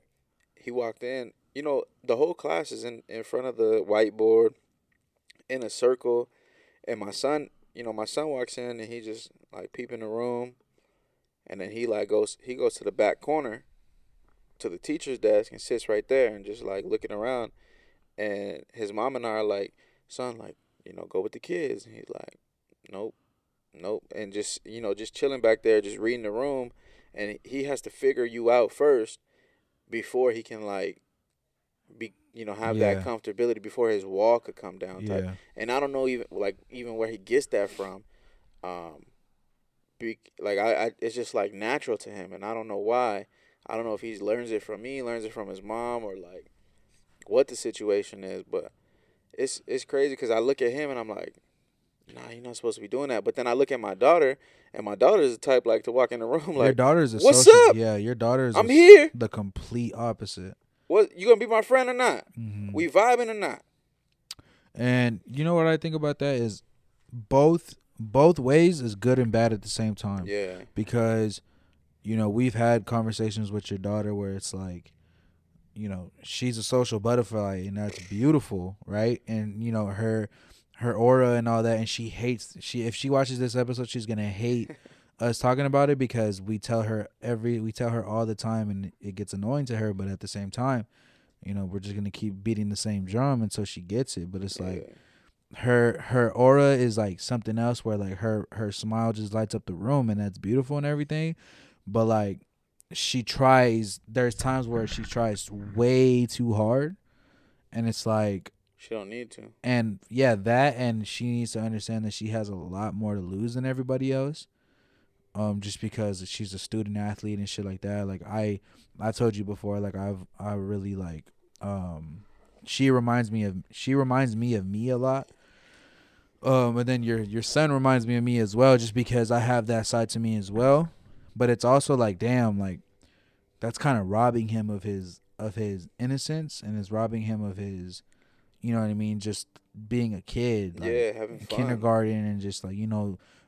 He walked in. The whole class is in front of the whiteboard in a circle, and my son walks in and he just like peeping the room, and then he goes to the back corner to the teacher's desk and sits right there and just like looking around. And his mom and I are like, son, like, go with the kids. And he's like, Nope. Nope. And just just chilling back there, just reading the room, and he has to figure you out first before he can like be have that Yeah. comfortability before his wall could come down type. Yeah. And I don't know even where he gets that from. Um, like I it's just like natural to him, and I don't know why. I don't know if he learns it from me, learns it from his mom, or like what the situation is. But it's crazy because I look at him and I'm like, nah, you're not supposed to be doing that. But then I look at my daughter, and my daughter is the type like to walk in the room Your like, daughter's a "What's social. up? Yeah, your daughter's I'm here. the complete opposite. What you gonna be my friend or not? Hmm. We vibing or not?" And you know what I think about that is both ways is good and bad at the same time, Yeah, because we've had conversations with your daughter where it's like, she's a social butterfly, and that's beautiful, right? And her aura and all that, and she hates, she if she watches this episode, she's gonna hate us talking about it, because we tell her all the time, and it gets annoying to her. But at the same time, we're just gonna keep beating the same drum until she gets it. But it's like yeah, her aura is like something else, where like her smile just lights up the room, and that's beautiful and everything. But like, there's times where she tries way too hard, and it's like, she don't need to. and yeah, that, and she needs to understand that she has a lot more to lose than everybody else. Just because she's a student athlete and shit like that. Like I told you before, like I really like, she reminds me of me a lot. And then your son reminds me of me as well, just because I have that side to me as well. But it's also like, damn, like that's kind of robbing him of his innocence, and is robbing him of his, you know what I mean, just being a kid, like Yeah, having fun. kindergarten, and just like,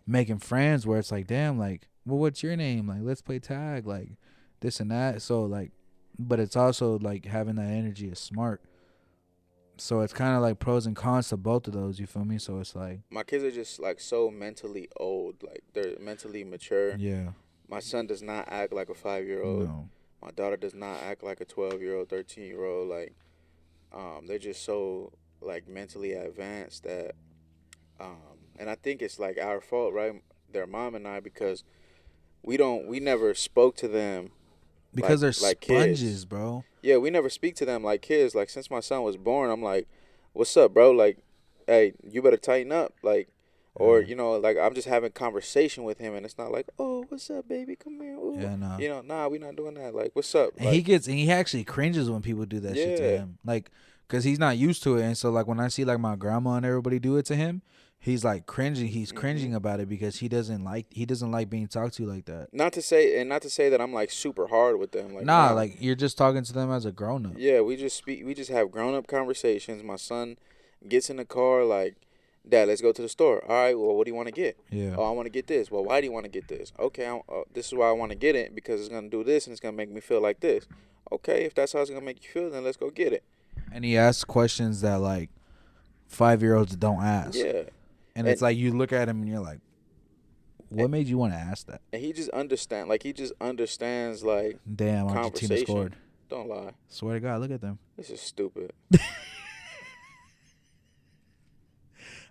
making friends, where it's like, damn, like, well, what's your name? Like, let's play tag, like this and that. So like, but it's also like having that energy is smart. So it's kind of like pros and cons to both of those. You feel me? So it's like, My kids are just like so mentally old. Like they're mentally mature. yeah, My son does not act like a 5 year old. no, My daughter does not act like a 12 year old, 13 year old. Like they're just so like mentally advanced that and I think it's like our fault, right? Their mom and I, because we never spoke to them because they're like kids. sponges, bro. Yeah, we never speak to them like kids. Like since my son was born, I'm like, "What's up, bro? Like, hey, you better tighten up." Like, or Yeah, like I'm just having conversation with him, and it's not like, "Oh, what's up, baby? Come here." Ooh. yeah, no. Nah, we not doing that. Like, what's up? And Like, he actually cringes when people do that shit to yeah, him, like, cause he's not used to it. And so like when I see like my grandma and everybody do it to him, he's like cringing. He's hmm cringing about it, because he doesn't like being talked to like that. not to say that I'm like super hard with them. Like, Nah, nah. like you're just talking to them as a grown up. Yeah, we just speak. We just have grown up conversations. My son gets in the car like, "Dad, let's go to the store." All right. Well, what do you want to get? Yeah, Oh, I want to get this. Well, why do you want to get this? Okay, this is why I want to get it because it's gonna do this and it's gonna make me feel like this. Okay, if that's how it's gonna make you feel, then let's go get it. and he asks questions that like 5-year-olds don't ask, Yeah, and it's and like you look at him and you're like, and, what made you want to ask that? and he just understand. Like he just understands like Damn, Argentina conversation. scored. Don't lie. Swear to God, look at them. This is stupid.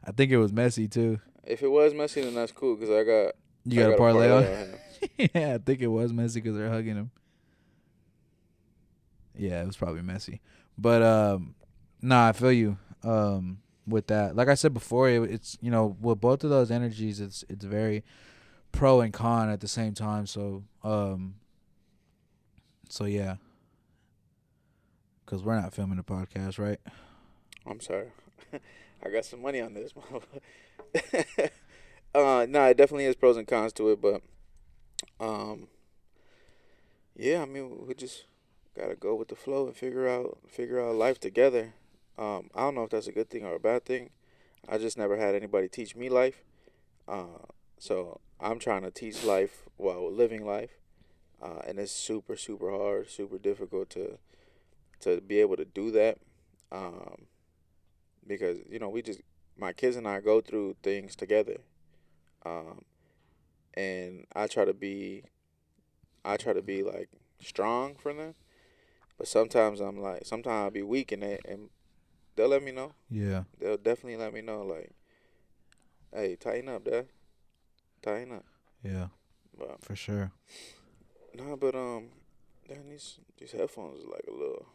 I think it was Messi too. If it was Messi, then that's cool because You I got a got a parlay on? parlay on him. Yeah, I think it was Messi because they're hugging him. Yeah, it was probably Messi. But nah, I feel you. With that, like I said before, it's with both of those energies, it's very pro and con at the same time. So yeah, because we're not filming the podcast, right? I'm sorry. I got some money on this. No, it definitely has pros and cons to it, but um, yeah, I mean, we just gotta go with the flow and figure out life together. I don't know if that's a good thing or a bad thing. I just never had anybody teach me life. So I'm trying to teach life while living life, and it's super super hard, super difficult to be able to do that. Um, because we just my kids and I go through things together. Um, and I try to be like strong for them, but sometimes I'll be weak in it, and they'll let me know. Yeah. They'll definitely let me know like Hey, tighten up, Dad. Tighten up. Yeah, But for sure. nah, but damn, these headphones is like a little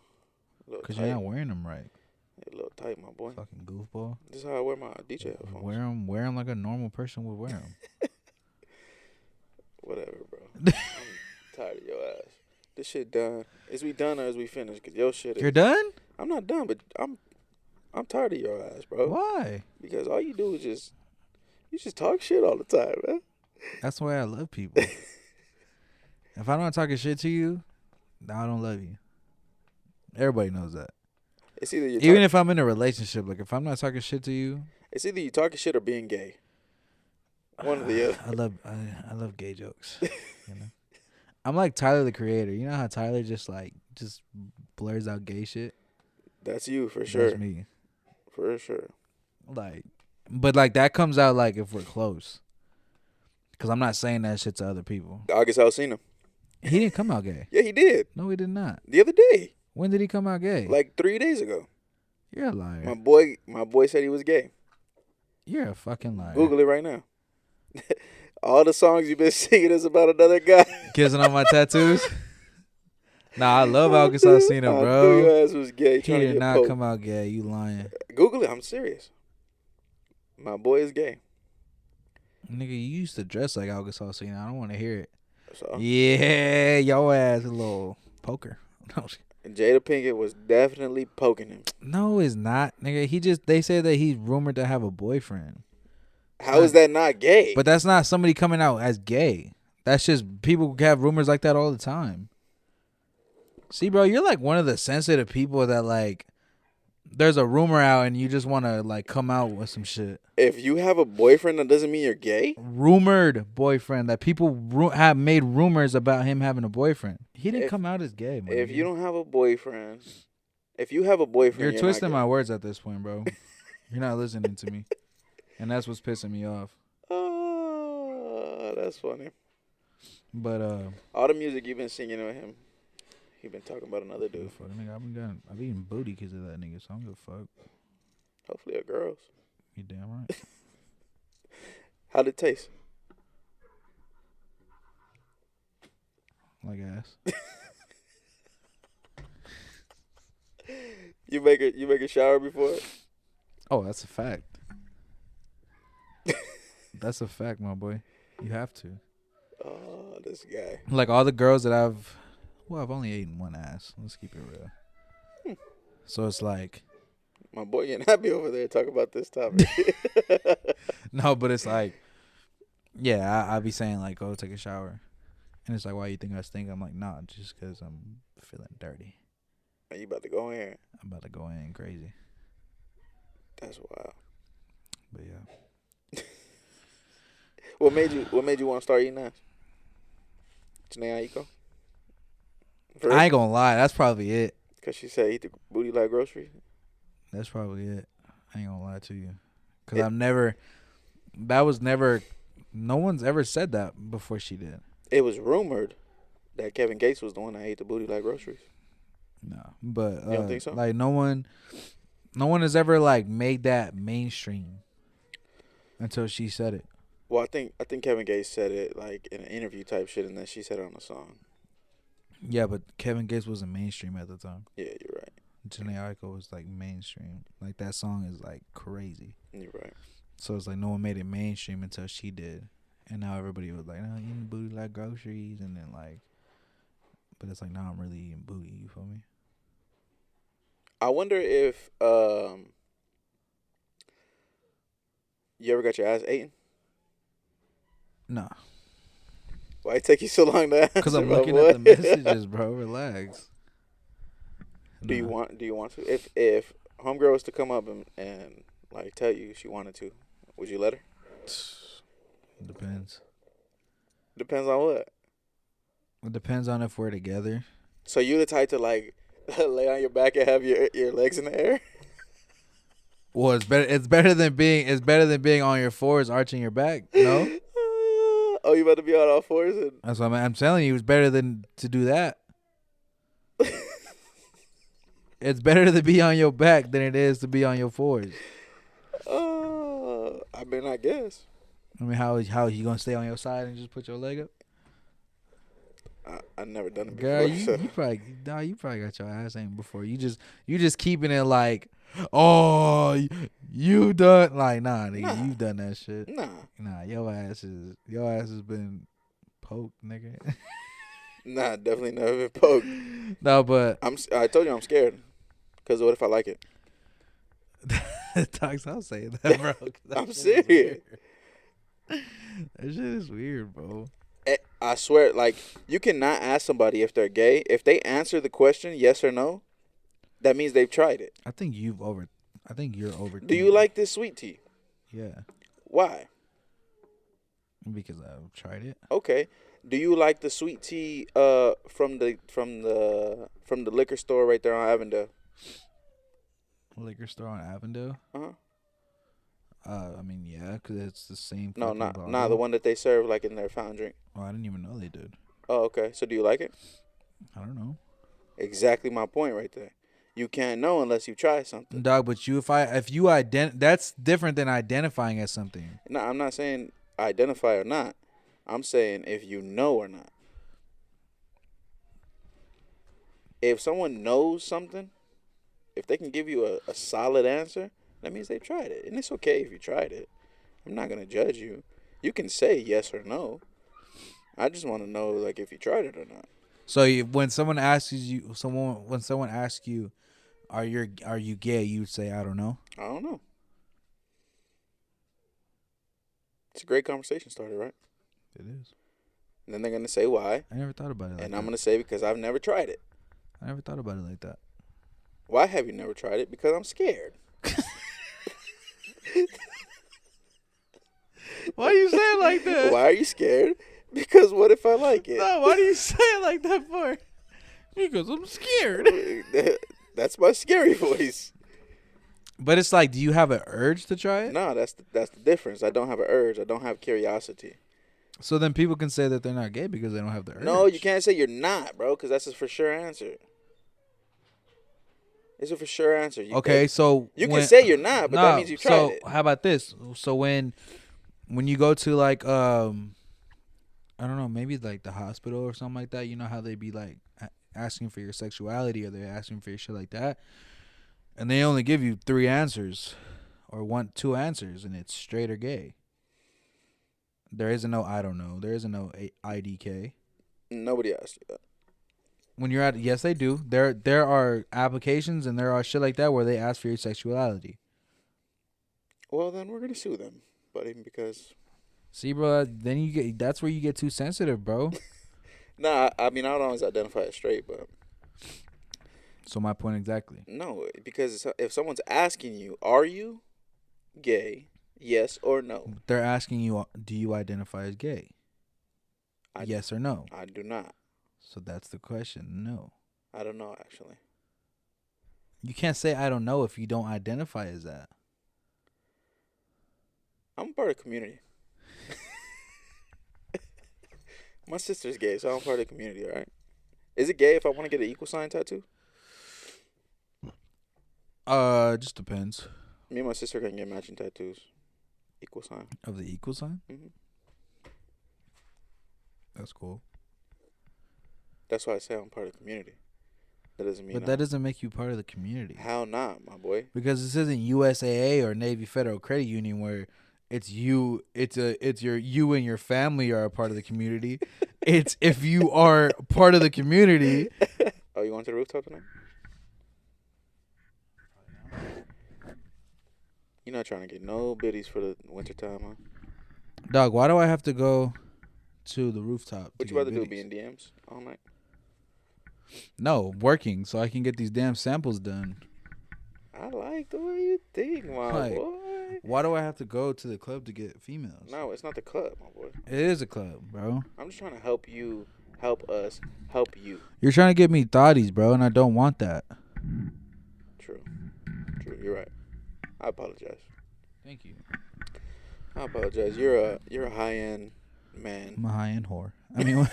Cause you're tight. not wearing them right. They a little tight, my boy. Fucking goofball. This is how I wear my DJ headphones. Wear them like a normal person would wear them. Whatever, bro. I'm tired of your ass. This shit done. Is we done or is we finished? Cause your shit is. You're done? I'm not done, but I'm tired of your ass, bro. Why? Because all you do is just talk shit all the time, man. That's the way I love people. If I'm not talking shit to you, I don't love you. Everybody knows that. It's either you Even if I'm in a relationship, like if I'm not talking shit to you, it's either you talking shit or being gay. One or the other. I love gay jokes. You know, I'm like Tyler the Creator. You know how Tyler just blurs out gay shit. That's you for sure. That's me. For sure. Like, but like that comes out like if we're close. Cause I'm not saying that shit to other people. August Alsina. He didn't come out gay. Yeah, he did. No, he did not. The other day. When did he come out gay? Like 3 days ago. You're a liar. My boy said he was gay. You're a fucking liar. Google it right now. All the songs you've been singing is about another guy. Kissing on my tattoos. Nah, I love August Alsina, I bro. knew your ass was gay. He did not come out gay. You lying. Google it. I'm serious. My boy is gay. Nigga, you used to dress like August Alsina. I don't want to hear it. So Yeah, your ass a little poker. Jada Pinkett was definitely poking him. No, it's not, nigga. They said that he's rumored to have a boyfriend. How is that not gay? But that's not somebody coming out as gay. That's just people have rumors like that all the time. See, bro, you're like one of the sensitive people that like there's a rumor out and you just want to like come out with some shit. If you have a boyfriend, that doesn't mean you're gay? Rumored boyfriend that people have made rumors about him having a boyfriend. He didn't come out as gay, man. If you don't have a boyfriend, if you have a boyfriend, you're twisting my words at this point, bro. You're not listening to me. And that's what's pissing me off. Oh, that's funny. But all the music you've been singing with him, he been talking about another dude. Fuck, nigga, I've been eating booty because of that nigga, so I don't give a fuck. Hopefully a girl's. You damn right. How'd it taste? Like ass. You make a shower before? Oh, that's a fact. That's a fact, my boy. You have to. Oh, this guy. Like all the girls that I've only eaten one ass. Let's keep it real. So it's like, my boy getting happy over there talking about this topic. no, but it's like, yeah, I be saying like, go take a shower, and it's like, why you think I stink? I'm like, nah, just because I'm feeling dirty. Are you about to go in? I'm about to go in crazy. That's wild. But yeah. What made you want to start eating ass? Janae Aiko? I ain't gonna lie, that's probably it. Cause she said eat the booty like groceries. That's probably it. I ain't gonna lie to you, cause no one's ever said that before she did. It was rumored that Kevin Gates was the one that ate the booty like groceries. No, but you don't think so? Like no one has ever like made that mainstream until she said it. Well, I think Kevin Gates said it like in an interview type shit, and then she said it on the song. Yeah, but Kevin Gates wasn't mainstream at the time. Yeah, you're right. Janae Aiko was like mainstream. Like that song is like crazy. You're right. So it's like no one made it mainstream until she did, and now everybody was like, "No, eating booty like groceries," and then like, but it's like now I'm really eating booty. You feel me? I wonder if you ever got your ass eaten? Nah. Why it take you so long to answer? Because I'm looking at the messages, bro. Relax. Do you want to? If homegirl was to come up and like tell you she wanted to, would you let her? Depends. Depends on what? It depends on if we're together. So you the type to like lay on your back and have your legs in the air? Well, it's better than being on your fours, arching your back. No. Oh, you about to be on all fours? That's what I'm telling you. It's better than to do that. It's better to be on your back than it is to be on your fours. I I mean, I guess. I mean, how you gonna stay on your side and just put your leg up? I never done it Girl, before, you so you probably you probably got your ass aimed before. You just keeping it like, oh, you done like nah, nigga, nah, you've done that shit. nah, Nah, your ass has been poked, nigga. nah. Definitely never been poked. No, but I told you I'm scared. Cause what if I like it? Talks, I'll say that, bro. 'Cause that I'm shit is serious. weird. That shit is weird, bro. I swear, like you cannot ask somebody if they're gay. If they answer the question yes or no, that means they've tried it. I think you're Do you overthinking. like this sweet tea? Yeah, Why? because I've tried it. Okay. Do you like the sweet tea from the liquor store right there on Avondale? Liquor store on Avondale. Uh huh. I mean, yeah, because it's the same No, fucking not the bottle. one that they serve like in their fountain drink. Oh, I didn't even know they did. Oh, okay. So do you like it? I don't know, Exactly my point right there. You can't know unless you try something. dog. But that's different than identifying as something. No, I'm not saying identify or not. I'm saying if you know or not. If someone knows something, if they can give you a solid answer, that means they've tried it. And it's okay if you tried it. I'm not going to judge you. You can say yes or no. I just want to know like if you tried it or not. So when someone asks you, are you gay? You would say, I don't know. I don't know. It's a great conversation starter, right? It is. And then they're going to say why. I never thought about it like And that. I'm going to say because I've never tried it. I never thought about it like that. Why have you never tried it? Because I'm scared. Why do you say it like that? Why are you scared? Because what if I like it? No, why do you say it like that for? Because I'm scared. That's my scary voice. But it's like, do you have an urge to try it? No, that's the difference. I don't have an urge. I don't have curiosity. So then people can say that they're not gay because they don't have the urge. No, you can't say you're not, bro, because that's a for sure answer. It's a for sure answer. Okay, so you can say you're not, but that means you tried so it. how about this? So when you go to like I don't know, maybe like the hospital or something like that, you know how they be like asking for your sexuality or they're asking for your shit like that, and they only give you 3 answers or 2 answers, and it's straight or gay. There isn't no I don't know. There isn't no IDK. Nobody asked you that. When you're at, yes, they do. There are applications and there are shit like that where they ask for your sexuality. Well, then we're gonna sue them, buddy, because. See, bro, then that's where you get too sensitive, bro. Nah, I mean I don't always identify as straight, but. So my point exactly. No, because if someone's asking you, are you gay? Yes or no? They're asking you, do you identify as gay? I, yes or no? I do not. So that's the question. No. I don't know, actually. You can't say I don't know if you don't identify as that. I'm a part of the community. My sister's gay, so I'm part of the community, all right? Is it gay if I want to get an equal sign tattoo? Just depends. Me and my sister can get matching tattoos. Equal sign. Of the equal sign? Mm-hmm. That's cool. That's why I say I'm part of the community. That doesn't mean. But that doesn't make you part of the community. How not, my boy? Because this isn't USAA or Navy Federal Credit Union where it's you. You and your family are a part of the community. It's if you are part of the community. Oh, you going to the rooftop tonight? You're not trying to get no biddies for the wintertime, huh? Dog, why do I have to go to the rooftop? What you about to do? Be in DMs all night? No, working so I can get these damn samples done. I like the way you think, my boy. Why do I have to go to the club to get females? No, it's not the club, my boy. It is a club, bro. I'm just trying to help you, help us, help you. You're trying to get me thotties, bro, and I don't want that. True. You're right. I apologize. Thank you. I apologize. You're a high end man. I'm a high end whore. I mean.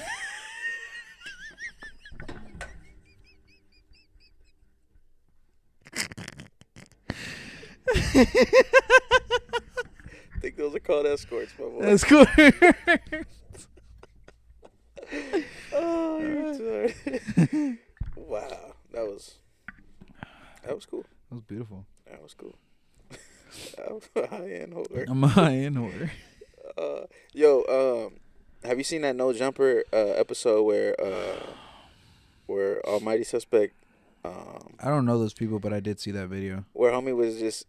Think those escorts, my boy. Escort. Oh, you're tired. Wow, that was cool. That was beautiful. That was cool. I'm a high-end holder. I'm a high-end order. Yo, have you seen that No Jumper episode where Almighty Suspect I don't know those people, but I did see that video. where homie was just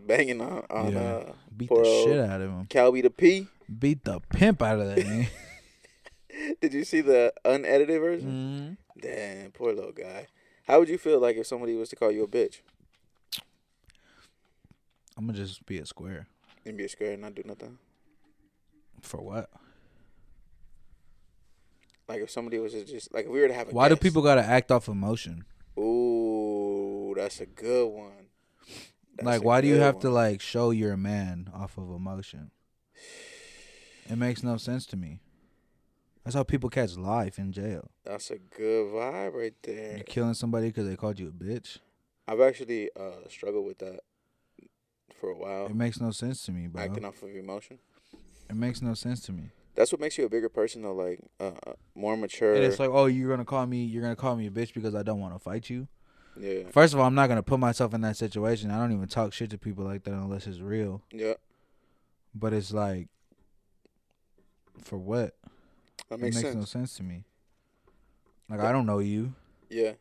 banging on Beat poor the old shit out of him. Calby the P. Beat the pimp out of that man. Did you see the unedited version? Damn, poor little guy. How would you feel like if somebody was to call you a bitch? I'm gonna just be a square. And be scared and not do nothing? For what? Like if somebody was to just like if we were to have a Why do guest. people gotta act off emotion? Ooh, that's a good one. Like, why do you have to like show you're a man off of emotion? It makes no sense to me. That's how people catch life in jail. That's a good vibe right there. You're killing somebody because they called you a bitch. I've actually struggled with that for a while. It makes no sense to me, bro. Acting off of emotion. It makes no sense to me. That's what makes you a bigger person, though. Like more mature. And it's like, oh, you're gonna call me a bitch because I don't want to fight you. Yeah. First of all, I'm not gonna put myself in that situation. I don't even talk shit to people like that unless it's real. Yeah. But it's like, for what? That makes sense. No sense to me. Like, I don't know you. Yeah,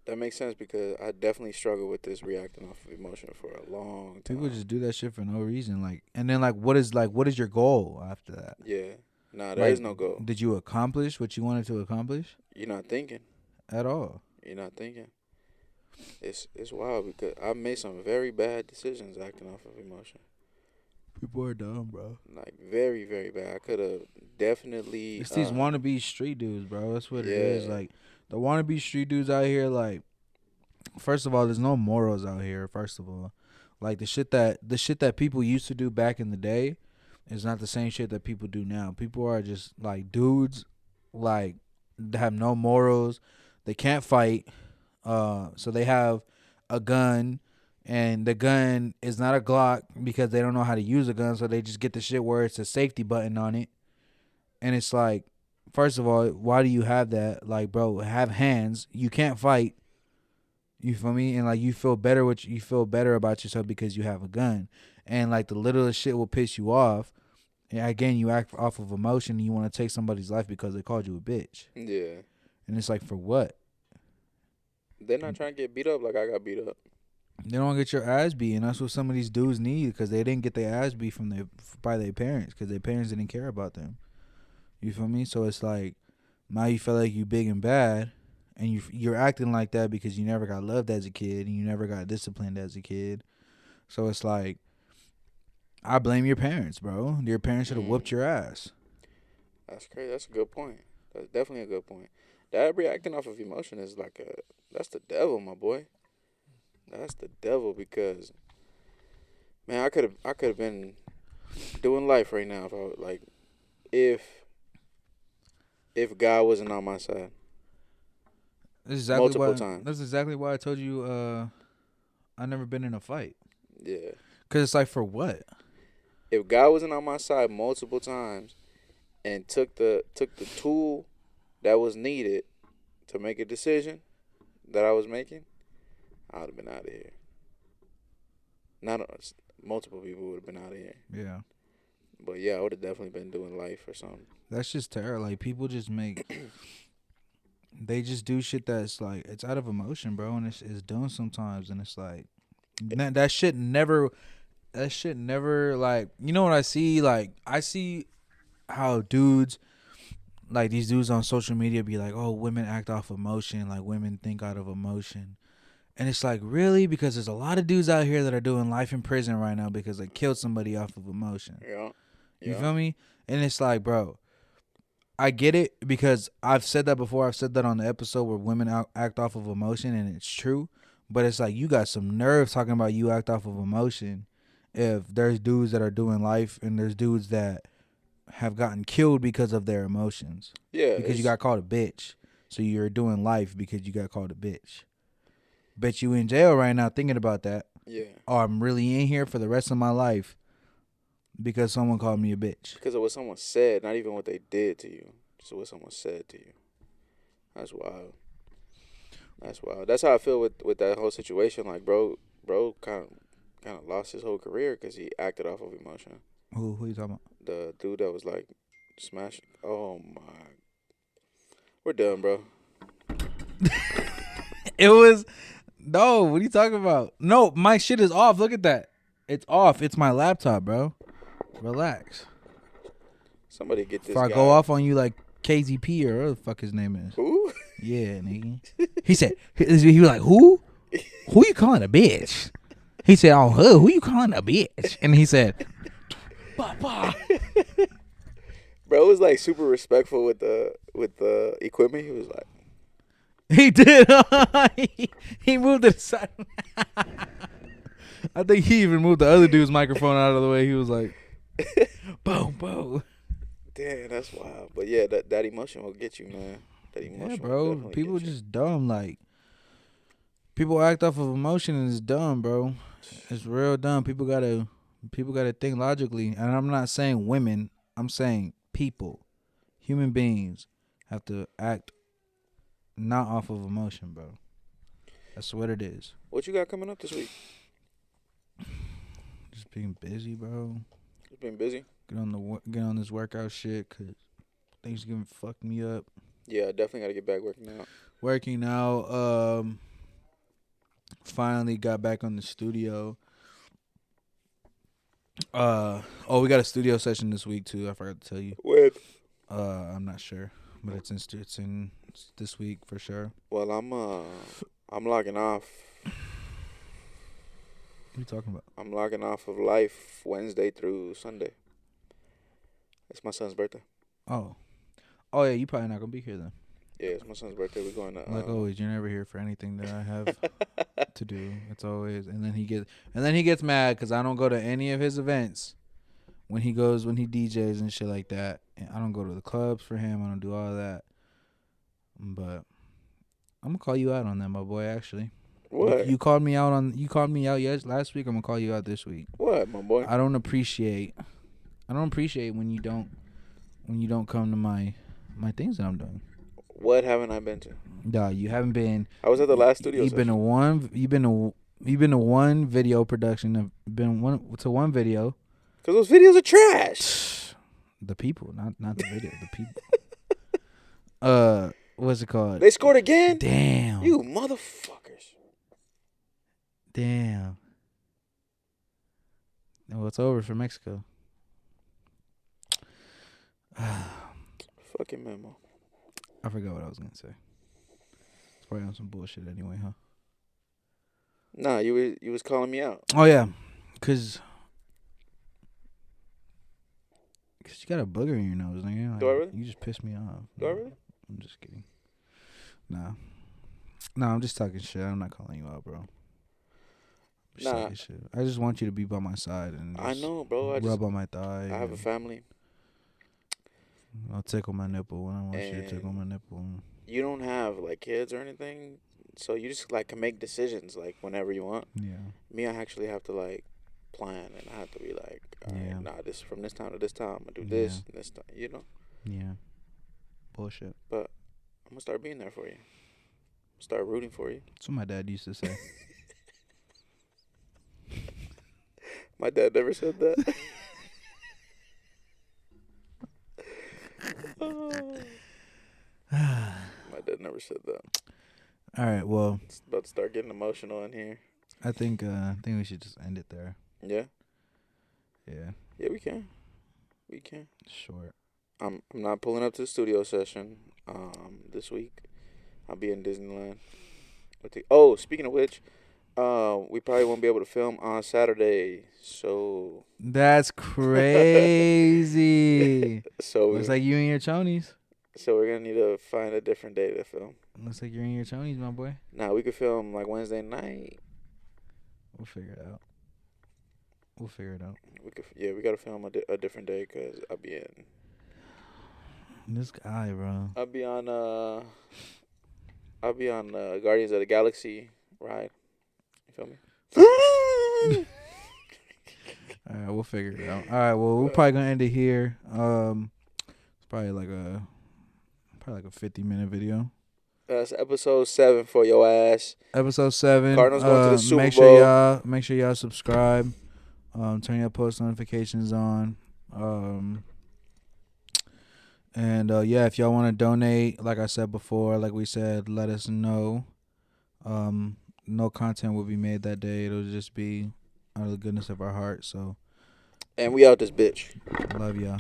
that makes sense because I definitely struggle with this reacting off of emotion for a long time. People just do that shit for no reason. Like, and then like, what is your goal after that? Yeah. Nah, there is no goal. Did you accomplish what you wanted to accomplish? You're not thinking. At all. You're not thinking. It's wild because I made some very bad decisions acting off of emotion. People are dumb, bro. Like very, very bad. I could have definitely. It's these wannabe street dudes, bro. That's what it is. Yeah. Like, the wannabe street dudes out here, like, first of all, there's no morals out here. First of all, like the shit that people used to do back in the day is not the same shit that people do now. People are just like dudes, like, they have no morals. They can't fight. So they have a gun, and the gun is not a Glock because they don't know how to use a gun. So they just get the shit where it's a safety button on it, and it's like, first of all, why do you have that? Like, bro, have hands. You can't fight. You feel me? And like, you feel better about yourself because you have a gun. And like, the littlest shit will piss you off. And again, you act off of emotion and you want to take somebody's life because they called you a bitch. Yeah. And it's like, for what? They're not trying to get beat up like I got beat up. They don't get your ass beat, and that's what some of these dudes need because they didn't get their ass beat by their parents because their parents didn't care about them. You feel me? So it's like, now you feel like you big and bad, and you're acting like that because you never got loved as a kid and you never got disciplined as a kid. So it's like, I blame your parents, bro. Your parents should have whooped your ass. That's crazy. That's a good point. That's definitely a good point. That reacting off of emotion is like that's the devil, my boy. That's the devil because, man, I could have been doing life right now if God wasn't on my side. Multiple times. That's exactly why I told you I never been in a fight. Yeah. Cause it's like, for what? If God wasn't on my side multiple times and took the tool that was needed to make a decision that I was making, I would have been out of here. Not multiple people would have been out of here. Yeah. But yeah, I would have definitely been doing life or something. That's just terrible. Like, people just they just do shit that's like, it's out of emotion, bro, and it's dumb sometimes, and it's like, that shit never, like, you know what I see? Like, I see how dudes, like, these dudes on social media be like, oh, women act off emotion, like, women think out of emotion. And it's like, really? Because there's a lot of dudes out here that are doing life in prison right now because they killed somebody off of emotion. Yeah. You feel me? And it's like, bro, I get it because I've said that before. I've said that on the episode where women act off of emotion, and it's true. But it's like, you got some nerve talking about you act off of emotion if there's dudes that are doing life and there's dudes that have gotten killed because of their emotions. Yeah. Because you got called a bitch. So you're doing life because you got called a bitch. Bet you in jail right now thinking about that. Yeah. Oh, I'm really in here for the rest of my life because someone called me a bitch. Because of what someone said, not even what they did to you. Just what someone said to you. That's wild. That's wild. That's how I feel with that whole situation. Like, bro, kind of lost his whole career because he acted off of emotion. Who you talking about? The dude that was like smashing. Oh my. We're done, bro. It was no. What are you talking about? No, my shit is off. Look at that. It's off. It's my laptop, bro. Relax. Somebody get this Before I go guy. off on you like KZP or whatever the fuck his name is. Who? Yeah, nigga. He said he was like, who? Who you calling a bitch? He said, oh, who you calling a bitch? And he said, Papa. Bro was like super respectful with the equipment. He was like, He did. He moved it aside. I think he even moved the other dude's microphone out of the way. He was like, boom, boom. damn, that's wild. But yeah, that emotion will get you, man. That emotion Yeah, will bro. definitely People get you. just dumb. Like, people act off of emotion and it's dumb, bro. It's real dumb. People gotta think logically. And I'm not saying women. I'm saying people, human beings, have to act not off of emotion, bro. That's what it is. What you got coming up this week? Just being busy, bro. You been busy? Get on this workout shit, cause Thanksgiving fucked me up. Yeah, I definitely got to get back working out. Working out. Finally got back on the studio. We got a studio session this week too. I forgot to tell you. When? I'm not sure, but it's this week for sure. Well, I'm logging off. What are you talking about? I'm logging off of life Wednesday through Sunday. It's my son's birthday. Oh yeah, you probably not gonna be here then. Yeah, it's my son's birthday. We're going to. Like always, you're never here for anything that I have to do. It's always, and then he gets mad because I don't go to any of his events. When he DJs and shit like that, and I don't go to the clubs for him. I don't do all that. But I'm gonna call you out on that, my boy. Actually, What? you called me out last week. I'm gonna call you out this week. What, my boy? I don't appreciate when you don't come to my things that I'm doing. What haven't I been to? Nah, you haven't been. I was at the last studio You've been session. You've been to one video production. Been one video. Cause those videos are trash. The people, not the video. The people. What's it called? They scored again. Damn. You motherfuckers. Damn. Well, it's over for Mexico. Fucking memo. I forgot what I was gonna say. It's probably on some bullshit anyway, huh? Nah, you was calling me out. Oh yeah, cause you got a booger in your nose, nigga. Like, Do I really? You just pissed me off. Do I really? I'm just kidding. Nah, I'm just talking shit. I'm not calling you out, bro. I'm just Nah. talking shit. I just want you to be by my side and I know, bro. rub on my thigh. I have a family. I'll tickle my nipple when I want you to And tickle my nipple. You don't have like kids or anything, so you just like can make decisions like whenever you want. Yeah. Me, I actually have to like plan, and I have to be like, all right, nah, this from this time to this time, I'm gonna do this, and this time, you know. Yeah. Bullshit. But I'm gonna start being there for you. Start rooting for you. That's what my dad used to say. My dad never said that. My dad never said that. All right. Well, It's about to start getting emotional in here. I think we should just end it there. Yeah. Yeah. Yeah, we can. We can. Short. I'm not pulling up to the studio session this week. I'll be in Disneyland. Speaking of which, we probably won't be able to film on Saturday. So That's crazy. Looks like you and your chonies. So we're gonna need to find a different day to film. Looks like you're in your chonies, my boy. Nah, we could film like Wednesday night. We'll figure it out. We gotta film a different day because I'll be in. This guy, bro. I'll be on Guardians of the Galaxy ride. You feel me? All right, we'll figure it out. All right, well, we're probably gonna end it here. It's probably like a 50-minute video. That's episode 7 for your ass. Episode 7. Cardinals going to the Super Make sure Bowl. y'all subscribe. Turn your post notifications on. And yeah, if y'all want to donate, like I said before, like we said, let us know. No content will be made that day. It'll just be out of the goodness of our heart. So, And we out this bitch. love y'all.